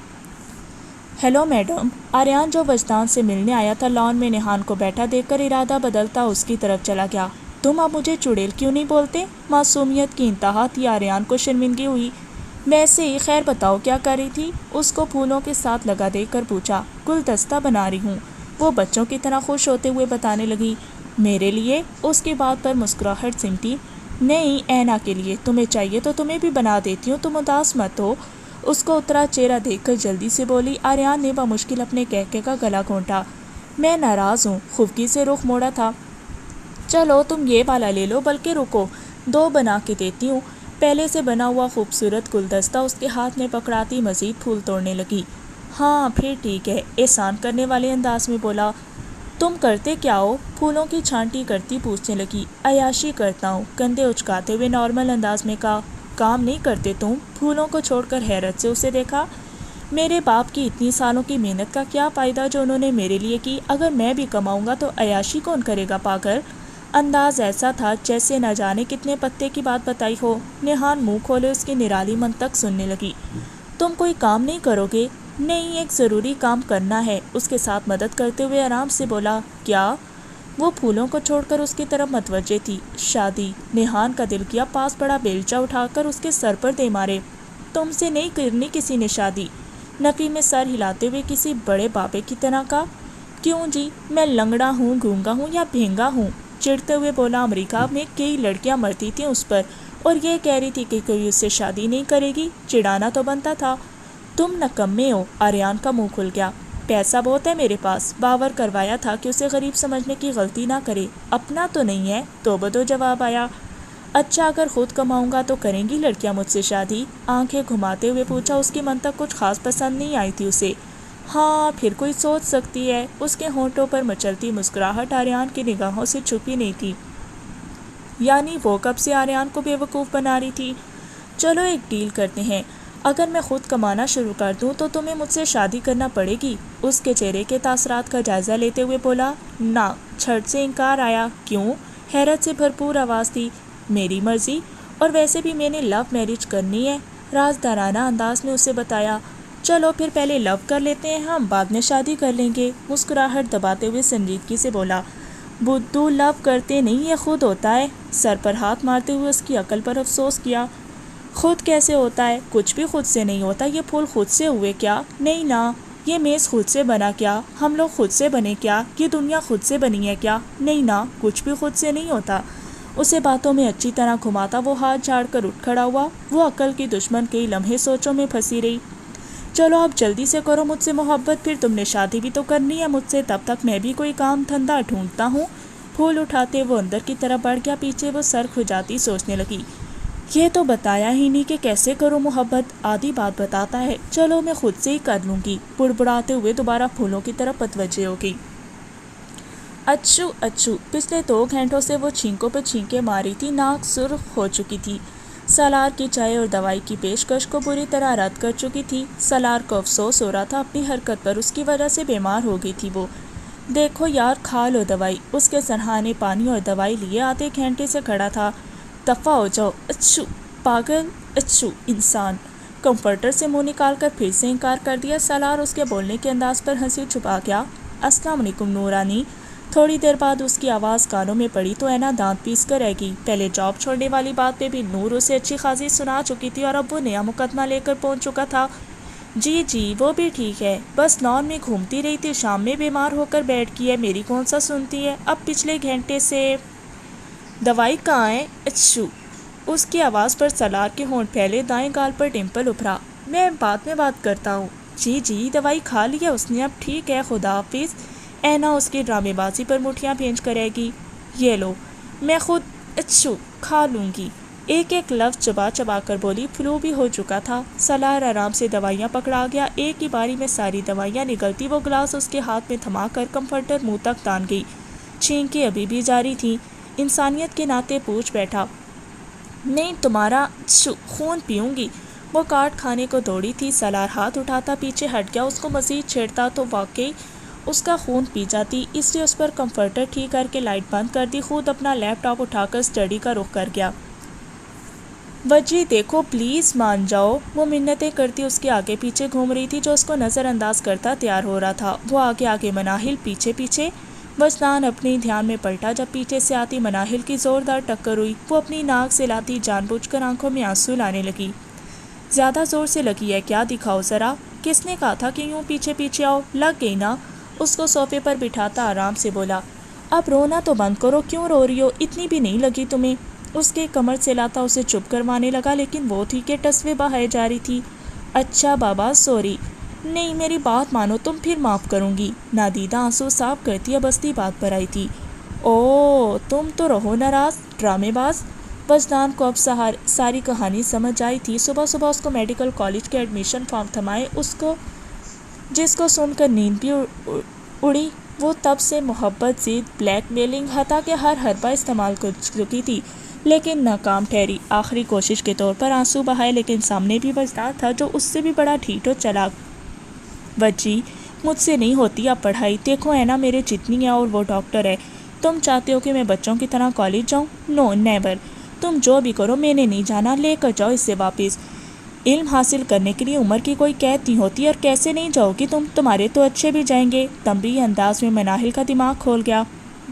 Hello madam. آریان جو وجدان سے ملنے آیا تھا لان میں نیہان کو بیٹھا دیکھ کر ارادہ بدلتا اس کی طرف چلا گیا۔ تم اب مجھے چڑیل کیوں نہیں بولتے؟ معصومیت کی انتہا تھی۔ آریان کو شرمندگی ہوئی۔ ویسے ہی خیر بتاؤ کیا کر رہی تھی؟ اس کو پھولوں کے ساتھ لگا دیکھ کر پوچھا۔ گلدستہ بنا رہی ہوں، وہ بچوں کی طرح خوش ہوتے ہوئے بتانے لگی۔ میرے لیے؟ اس کی بات پر مسکراہٹ سمٹی۔ نہیں، اینا کے لیے۔ تمہیں چاہیے تو تمہیں بھی بنا دیتی ہوں، تم اداس مت ہو۔ اس کو اترا چہرہ دیکھ کر جلدی سے بولی۔ آریان نے بمشکل اپنے کہکے کا گلا گھونٹا۔ میں ناراض ہوں، خفگی سے رخ موڑا تھا۔ چلو تم یہ والا لے لو، بلکہ رکو، 2 بنا کے دیتی ہوں۔ پہلے سے بنا ہوا خوبصورت گلدستہ اس کے ہاتھ میں پکڑاتی مزید پھول توڑنے لگی۔ ہاں پھر ٹھیک ہے، احسان کرنے والے انداز میں بولا۔ تم کرتے کیا ہو؟ پھولوں کی چھانٹی کرتی پوچھنے لگی۔ عیاشی کرتا ہوں، کندھے اچکاتے ہوئے نارمل انداز میں کہا۔ کام نہیں کرتے تم؟ پھولوں کو چھوڑ کر حیرت سے اسے دیکھا۔ میرے باپ کی اتنی سالوں کی محنت کا کیا فائدہ جو انہوں نے میرے لیے کی؟ اگر میں بھی کماؤں گا تو عیاشی کون کرے گا پاگل؟ انداز ایسا تھا جیسے نہ جانے کتنے پتے کی بات بتائی ہو۔ نیہان منہ کھولے اس کی نرالی منطق سننے لگی۔ تم کوئی کام نہیں کرو گے؟ نہیں، ایک ضروری کام کرنا ہے، اس کے ساتھ مدد کرتے ہوئے آرام سے بولا۔ کیا؟ وہ پھولوں کو چھوڑ کر اس کی طرف متوجہ تھی۔ شادی۔ نیہان کا دل کیا پاس بڑا بیلچہ اٹھا کر اس کے سر پر دے مارے۔ تم سے نہیں کرنی کسی نے شادی۔ نفی میں سر ہلاتے ہوئے کسی بڑے بابے کی طرح کہا۔ کیوں جی؟ میں لنگڑا ہوں، گونگا ہوں یا بھینگا ہوں؟ چڑھتے ہوئے بولا۔ امریکہ میں کئی لڑکیاں مرتی تھیں اس پر، اور یہ کہہ رہی تھی کہ کوئی اس سے شادی نہیں کرے گی۔ چڑھانا تو بنتا تھا۔ تم نکمے ہو۔ آریان کا منہ کھل گیا۔ پیسہ بہت ہے میرے پاس، باور کروایا تھا کہ اسے غریب سمجھنے کی غلطی نہ کرے۔ اپنا تو نہیں ہے؟ تو بدو جواب آیا۔ اچھا اگر خود کماؤں گا تو کریں گی لڑکیاں مجھ سے شادی؟ آنکھیں گھماتے ہوئے پوچھا۔ اس کی منطق کچھ خاص پسند نہیں آئی تھی اسے۔ ہاں پھر کوئی سوچ سکتی ہے۔ اس کے ہونٹوں پر مچلتی مسکراہٹ آریان کی نگاہوں سے چھپی نہیں تھی۔ یعنی وہ کب سے آریان کو بے وقوف بنا رہی تھی؟ چلو ایک ڈیل کرتے ہیں، اگر میں خود کمانا شروع کر دوں تو تمہیں مجھ سے شادی کرنا پڑے گی۔ اس کے چہرے کے تاثرات کا جائزہ لیتے ہوئے بولا۔ نہ، چھٹ سے انکار آیا۔ کیوں؟ حیرت سے بھرپور آواز تھی۔ میری مرضی، اور ویسے بھی میں نے لو میرج کرنی ہے، رازدارانہ انداز میں اسے بتایا۔ چلو پھر پہلے لو کر لیتے ہیں ہم، بعد میں شادی کر لیں گے، مسکراہٹ دباتے ہوئے سنجیدگی سے بولا۔ بدو لو کرتے نہیں، یہ خود ہوتا ہے۔ سر پر ہاتھ مارتے ہوئے اس کی عقل پر افسوس کیا۔ خود کیسے ہوتا ہے؟ کچھ بھی خود سے نہیں ہوتا۔ یہ پھول خود سے ہوئے کیا؟ نہیں نا۔ یہ میز خود سے بنا کیا؟ ہم لوگ خود سے بنے کیا؟ یہ دنیا خود سے بنی ہے کیا؟ نہیں نا، کچھ بھی خود سے نہیں ہوتا۔ اسے باتوں میں اچھی طرح گھماتا وہ ہاتھ جھاڑ کر اٹھ کھڑا ہوا۔ وہ عقل کی دشمن کئی لمحے سوچوں میں پھنسی رہی۔ چلو اب جلدی سے کرو مجھ سے محبت، پھر تم نے شادی بھی تو کرنی ہے مجھ سے، تب تک میں بھی کوئی کام دھندا ڈھونڈتا ہوں۔ پھول اٹھاتے وہ اندر کی طرف بڑھ گیا۔ پیچھے وہ سر کھجاتی سوچنے لگی۔ یہ تو بتایا ہی نہیں کہ کیسے کرو محبت، آدھی بات بتاتا ہے، چلو میں خود سے ہی کر لوں گی۔ بڑبڑاتے ہوئے دوبارہ پھولوں کی طرف متوجہ ہو گئی۔ اچھو اچھو، پچھلے 2 گھنٹوں سے وہ چھینکوں پہ چھینکیں ماری تھی، ناک سرخ ہو چکی تھی، سالار کی چائے اور دوائی کی پیشکش کو بری طرح رد کر چکی تھی۔ سالار کو افسوس ہو رہا تھا اپنی حرکت پر، اس کی وجہ سے بیمار ہو گئی تھی وہ۔ دیکھو یار، کھا لو دوائی۔ اس کے سرہانے پانی اور دوائی لیے آدھے گھنٹے سے کھڑا تھا۔ دفع ہو جاؤ۔ اچھو پاگل، اچھو انسان۔ کمفرٹر سے منہ نکال کر پھر سے انکار کر دیا۔ سالار اس کے بولنے کے انداز پر ہنسی چھپا گیا۔ السلام علیکم نورانی۔ تھوڑی دیر بعد اس کی آواز کانوں میں پڑی تو اینا دانت پیس کر رہ گئی۔ پہلے جاب چھوڑنے والی بات پہ بھی نور اسے اچھی خاصی سنا چکی تھی اور اب وہ نیا مقدمہ لے کر پہنچ چکا تھا۔ جی وہ بھی ٹھیک ہے، بس لان میں گھومتی رہی تھی، شام میں بیمار ہو کر بیٹھ گئی ہے، میری کون سا سنتی ہے۔ اب پچھلے گھنٹے سے دوائی کہاں ہے؟ اچھو۔ اس کی آواز پر سالار کے ہونٹ پھیلے، دائیں گال پر ڈمپل ابھرا۔ میں بعد میں بات کرتا ہوں۔ جی دوائی کھا لیا اس نے، اب ٹھیک ہے، خدا حافظ۔ اینا اس کی ڈرامے بازی پر مٹھیاں بھینچ کر رہ گی۔ یہ لو، میں خود اچھو کھا لوں گی۔ ایک لفظ چبا چبا کر بولی۔ فلو بھی ہو چکا تھا۔ سالار آرام سے دوائیاں پکڑا گیا، ایک ہی باری میں ساری دوائیاں نگلتی وہ گلاس اس کے ہاتھ میں تھما کر کمفرٹر منہ تک تان گئی۔ چھینکیں ابھی بھی جاری تھیں۔ انسانیت کے ناطے پوچھ بیٹھا، نہیں تمہارا خون پیوں گی۔ وہ کاٹ کھانے کو دوڑی تھی۔ سالار ہاتھ اٹھاتا پیچھے ہٹ گیا، اس کو مزید چھیڑتا تو واقعی اس کا خون پی جاتی، اس لیے اس پر کمفرٹر ٹھیک کر کے لائٹ بند کر دی، خود اپنا لیپ ٹاپ اٹھا کر اسٹڈی کا رخ کر گیا۔ وجی دیکھو پلیز مان جاؤ۔ وہ منتیں کرتی اس کے آگے پیچھے گھوم رہی تھی جو اس کو نظر انداز کرتا تیار ہو رہا تھا۔ وہ آگے آگے، مناہل پیچھے پیچھے۔ وجدان اپنے دھیان میں پلٹا جب پیچھے سے آتی مناہل کی زوردار ٹکر ہوئی۔ وہ اپنی ناک سے لاتی جان بوجھ کر آنکھوں میں آنسو لانے لگی۔ زیادہ زور سے لگی ہے کیا؟ دکھاؤ ذرا۔ کس نے کہا تھا کہ یوں پیچھے پیچھے آؤ؟ لگ گئی نا؟ اس کو صوفے پر بٹھاتا آرام سے بولا۔ اب رونا تو بند کرو، کیوں رو رہی ہو؟ اتنی بھی نہیں لگی تمہیں؟ اس کے کمر سے لاتا اسے چپ کروانے لگا، لیکن وہ تھی کہ ٹسوے بہائے جا رہی تھی۔ اچھا بابا سوری۔ نہیں میری بات مانو، تم پھر معاف کروں گی۔ نادیدہ آنسو صاف کرتی اب اصلی بات پر آئی تھی۔ او تم تو رہو ناراض، ڈرامے باز۔ وجدان کو اب ساری کہانی سمجھ آئی تھی۔ صبح صبح اس کو میڈیکل کالج کے ایڈمیشن فارم تھمائے، جس کو سن کر نیند بھی اڑی۔ وہ تب سے محبت، ضد، بلیک میلنگ، حتیٰ کہ ہر حربہ استعمال کر چکی تھی، لیکن ناکام ٹھہری۔ آخری کوشش کے طور پر آنسو بہائے، لیکن سامنے بھی وجدان تھا جو اس سے بھی بڑا ڈھیٹ و چالاک۔ وجی مجھ سے نہیں ہوتی اب پڑھائی، دیکھو اینا میرے جتنی ہے اور وہ ڈاکٹر ہے۔ تم چاہتے ہو کہ میں بچوں کی طرح کالج جاؤں؟ نو نیور۔ تم جو بھی کرو میں نے نہیں جانا، لے کر جاؤ اسے واپس۔ علم حاصل کرنے کے لیے عمر کی کوئی قید نہیں ہوتی، اور کیسے نہیں جاؤ گی تم؟ تمہارے تو اچھے بھی جائیں گے۔ تنبیہی انداز میں مناہل کا دماغ کھول گیا۔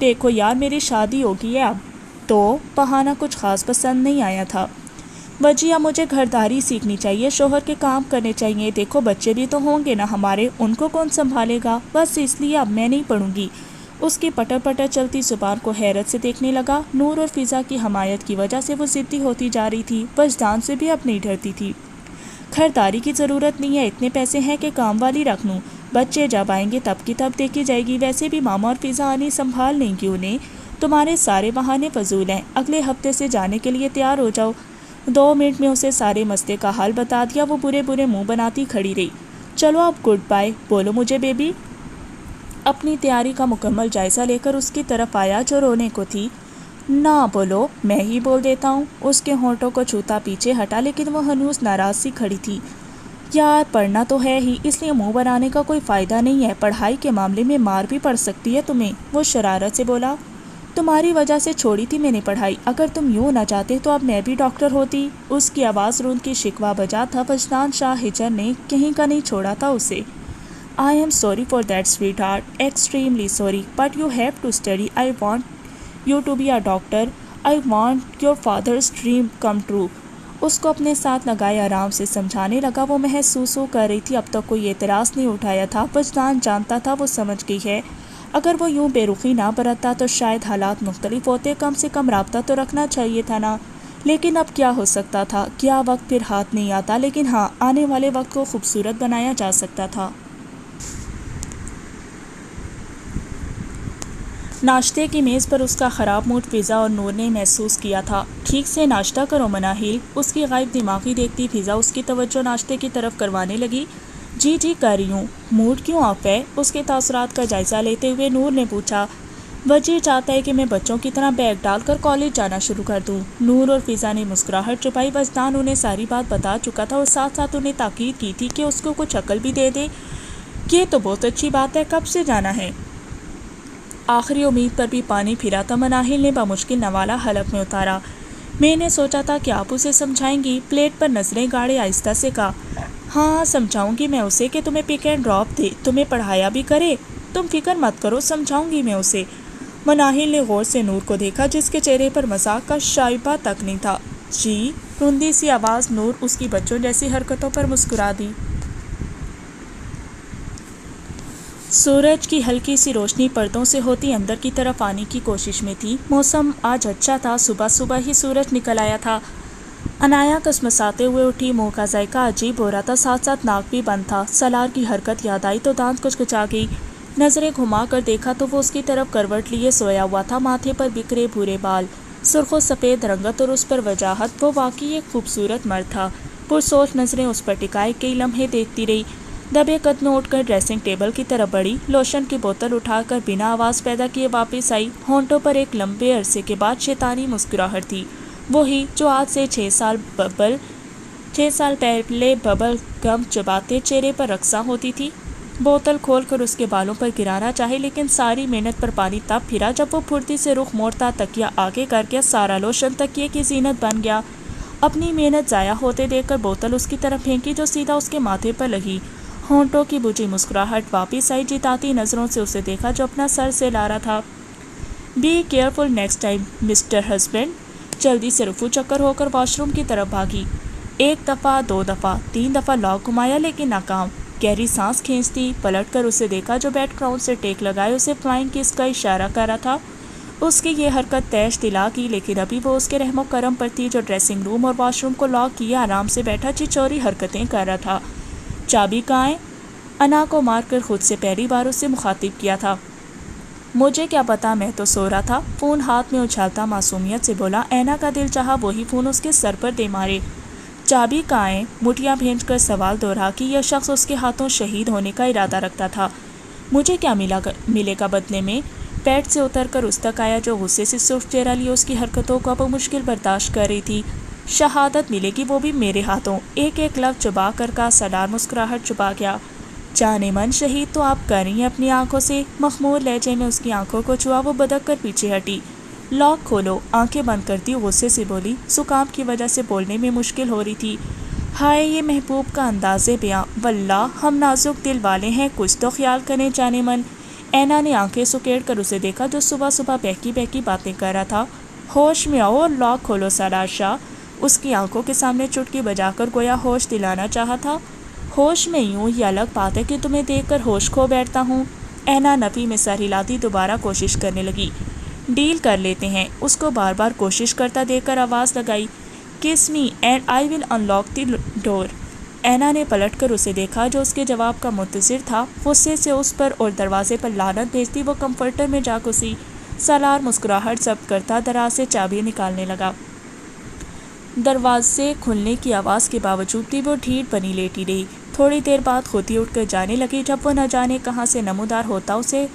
دیکھو یار میری شادی ہو گئی ہے اب تو۔ بہانہ کچھ خاص پسند نہیں آیا تھا۔ وجی اب مجھے گھرداری سیکھنی چاہیے، شوہر کے کام کرنے چاہیے، دیکھو بچے بھی تو ہوں گے نا ہمارے، ان کو کون سنبھالے گا؟ بس اس لیے اب میں نہیں پڑھوں گی۔ اس کی پٹر پٹر چلتی زبان کو حیرت سے دیکھنے لگا۔ نور اور فضا کی حمایت کی وجہ سے وہ ضدی ہوتی جا رہی تھی، وجدان سے بھی اب نہیں ڈرتی تھی۔ گھرداری کی ضرورت نہیں ہے، اتنے پیسے ہیں کہ کام والی رکھ لوں، بچے جب آئیں گے تب کی تب دیکھی جائے گی، ویسے بھی ماما اور فضا آنی سنبھال لیں گی انہیں، تمہارے سارے بہانے فضول ہیں، اگلے ہفتے سے جانے کے لیے تیار ہو جاؤ۔ 2 منٹ میں اسے سارے مسئلے کا حل بتا دیا۔ وہ برے برے منہ بناتی کھڑی رہی۔ چلو اب گڈ بائے، بولو مجھے بیبی۔ اپنی تیاری کا مکمل جائزہ لے کر اس کی طرف آیا جو رونے کو تھی۔ نہ بولو، میں ہی بول دیتا ہوں۔ اس کے ہونٹوں کو چھوتا پیچھے ہٹا، لیکن وہ ہنوز ناراض سی کھڑی تھی۔ یار پڑھنا تو ہے ہی، اس لیے منہ بنانے کا کوئی فائدہ نہیں ہے، پڑھائی کے معاملے میں مار بھی پڑ سکتی ہے تمہیں۔ وہ شرارت سے بولا۔ تمہاری وجہ سے چھوڑی تھی میں نے پڑھائی، اگر تم یوں نہ چاہتے تو اب میں بھی ڈاکٹر ہوتی۔ اس کی آواز روند کی شکوہ بجا تھا۔ وجدان شاہ ہجر نے کہیں کا نہیں چھوڑا تھا اسے۔ I am sorry for that sweetheart, extremely sorry, but you have to study. I want you to be a doctor. I want your father's dream come true. اس کو اپنے ساتھ لگائے آرام سے سمجھانے لگا۔ وہ محسوس کر رہی تھی اب تک کوئی اعتراض نہیں اٹھایا تھا۔ وجدان جانتا تھا وہ سمجھ گئی ہے۔ اگر وہ یوں بے رخی نہ برتتا تو شاید حالات مختلف ہوتے، کم سے کم رابطہ تو رکھنا چاہیے تھا نا۔ لیکن اب کیا ہو سکتا تھا؟ کیا وقت پھر ہاتھ نہیں آتا، لیکن ہاں آنے والے وقت کو خوبصورت بنایا جا سکتا تھا۔ ناشتے کی میز پر اس کا خراب موڈ فضا اور نور نے محسوس کیا تھا۔ ٹھیک سے ناشتہ کرو مناہل، اس کی غائب دماغی دیکھتی فضا اس کی توجہ ناشتے کی طرف کروانے لگی۔ جی کر رہی ہوں۔ موڈ کیوں آف ہے؟ اس کے تاثرات کا جائزہ لیتے ہوئے نور نے پوچھا۔ وجہ چاہتا ہے کہ میں بچوں کی طرح بیگ ڈال کر کالج جانا شروع کر دوں۔ نور اور فضا نے مسکراہٹ چھپائی۔ وجدان انہیں ساری بات بتا چکا تھا اور ساتھ ساتھ انہیں تاکید کی تھی کہ اس کو کچھ عقل بھی دے دے۔ یہ تو بہت اچھی بات ہے، کب سے جانا ہے؟ آخری امید پر بھی پانی پھرا تھا۔ مناہل نے بمشکل نوالہ حلق میں اتارا۔ میں نے سوچا تھا کہ آپ اسے سمجھائیں گی۔ پلیٹ پر نظریں گاڑے آہستہ سے کہا۔ ہاں سمجھاؤں گی میں اسے کہ تمہیں پک اینڈ ڈراپ دے، تمہیں پڑھایا بھی کرے۔ تم فکر مت کرو، سمجھاؤں گی میں اسے۔ مناہل نے غور سے نور کو دیکھا جس کے چہرے پر مذاق کا شائبہ تک نہیں تھا۔ جی رندی سی آواز نور اس کی بچوں جیسی حرکتوں پر مسکرا دی۔ سورج کی ہلکی سی روشنی پردوں سے ہوتی اندر کی طرف آنے کی کوشش میں تھی۔ موسم آج اچھا تھا، صبح ہی سورج نکل آیا تھا۔ انایا کسمساتے ہوئے اٹھی، منہ کا ذائقہ عجیب ہو رہا تھا، ساتھ ساتھ ناک بھی بند تھا۔ سالار کی حرکت یاد آئی تو دانت کچکچا گئی۔ نظریں گھما کر دیکھا تو وہ اس کی طرف کروٹ لیے سویا ہوا تھا، ماتھے پر بکھرے بھورے بال، سرخ و سفید رنگت اور اس پر وجاہت۔ وہ واقعی ایک خوبصورت مرد تھا۔ پرسوچ نظریں اس پر ٹکائے کئی لمحے دیکھتی رہی۔ دبے قدموں اٹھ کر ڈریسنگ ٹیبل کی طرف بڑھی، لوشن کی بوتل اٹھا کر بنا آواز پیدا کیے واپس آئی۔ ہونٹوں پر ایک لمبے عرصے کے بعد شیطانی مسکراہٹ تھی، وہی جو آج سے 6 سال پہلے ببل گم چباتے چہرے پر رقصاں ہوتی تھی۔ بوتل کھول کر اس کے بالوں پر گرانا چاہے لیکن ساری محنت پر پانی تب پھرا جب وہ پھرتی سے رخ موڑتا، تکیہ آگے کر کے سارا لوشن تکیے کی زینت بن گیا۔ اپنی محنت ضائع ہوتے دیکھ کر بوتل اس کی طرف پھینکی جو سیدھا اس کے ماتھے پر لگی۔ ہونٹوں کی بجھی مسکراہٹ واپس آئی، جتاتی نظروں سے اسے دیکھا جو اپنا سر سے لا رہا تھا۔ Be careful next time mister husband. جلدی سے رفو چکر ہو کر واش روم کی طرف بھاگی۔ 1 دفعہ 2 دفعہ 3 دفعہ لاک گھمایا لیکن ناکام۔ گہری سانس کھینچتی پلٹ کر اسے دیکھا جو بیڈ گراؤنڈ سے ٹیک لگائے اسے فلائنگ کس کا اشارہ کر رہا تھا۔ اس کی یہ حرکت تیش دلا کی، لیکن ابھی وہ اس کے رحم و کرم پر تھی جو ڈریسنگ روم اور واش روم کو لاک کیے آرام سے بیٹھا چچوری حرکتیں کر رہا تھا۔ چابی کہاں ہے؟ انا کو مار کر خود سے پہلی بار اسے مخاطب کیا تھا۔ مجھے کیا پتا، میں تو سو رہا تھا، فون ہاتھ میں اچھالتا معصومیت سے بولا۔ اینا کا دل چاہا وہی فون اس کے سر پر دے مارے۔ چابی کہاں ہے؟ مٹھیاں بھینج کر سوال دوہرا کہ یہ شخص اس کے ہاتھوں شہید ہونے کا ارادہ رکھتا تھا۔ مجھے کیا ملے گا بدلے میں؟ پیٹ سے اتر کر اس تک آیا جو غصے سے سرخ چہرہ لیے اس کی حرکتوں کو اب مشکل برداشت کر رہی تھی۔ شہادت ملے گی، وہ بھی میرے ہاتھوں۔ ایک لفظ چبا کر کا سالار مسکراہٹ چھپا گیا۔ جانے من شہید تو آپ کر رہی ہیں اپنی آنکھوں سے۔ مخمور لہجے میں اس کی آنکھوں کو چھوا، وہ بدک کر پیچھے ہٹی۔ لاک کھولو، آنکھیں بند کرتی غصے سے بولی۔ زکام کی وجہ سے بولنے میں مشکل ہو رہی تھی۔ ہائے یہ محبوب کا انداز بیاں، واللہ ہم نازک دل والے ہیں، کچھ تو خیال کریں جانے من۔ اینا نے آنکھیں سکیڑ کر اسے دیکھا جو صبح بہکی باتیں کر رہا تھا۔ ہوش میں آؤ اور لاک کھولو سالار شاہ۔ اس کی آنکھوں کے سامنے چٹکی بجا کر گویا ہوش دلانا چاہا تھا۔ ہوش میں یوں، یہ الگ بات ہے کہ تمہیں دیکھ کر ہوش کھو بیٹھتا ہوں۔ اینا نفی میں سر ہلاتی دوبارہ کوشش کرنے لگی۔ ڈیل کر لیتے ہیں، اس کو بار بار کوشش کرتا دیکھ کر آواز لگائی۔ کس me and I will in log دی ڈور۔ اینا نے پلٹ کر اسے دیکھا جو اس کے جواب کا منتظر تھا۔ غصے سے اس پر اور دروازے پر لعنت بھیجتی وہ کمفرٹر میں جا گھسی۔ سالار مسکراہٹ ضبط کرتا دراز سے چابی نکالنے لگا۔ دروازے کھلنے کی آواز کے باوجود بھی وہ ڈھیٹ بنی لیٹی رہی۔ تھوڑی دیر بعد خود ہی اٹھ کر جانے لگی۔ جب وہ نہ جانے کہاں سے نمودار ہوتا اسے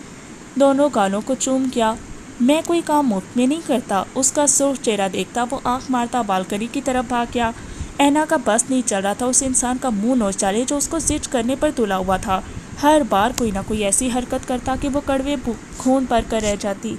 دونوں گالوں کو چوم گیا۔ میں کوئی کام مفت میں نہیں کرتا۔ اس کا سرخ چہرہ دیکھتا وہ آنکھ مارتا بالکنی کی طرف بھاگ گیا۔ اینا کا بس نہیں چل رہا تھا اس انسان کا منہ نوچ ڈالے جو اس کو زج کرنے پر تلا ہوا تھا۔ ہر بار کوئی نہ کوئی ایسی حرکت کرتا کہ وہ کڑوے خون پر کر رہ جاتی۔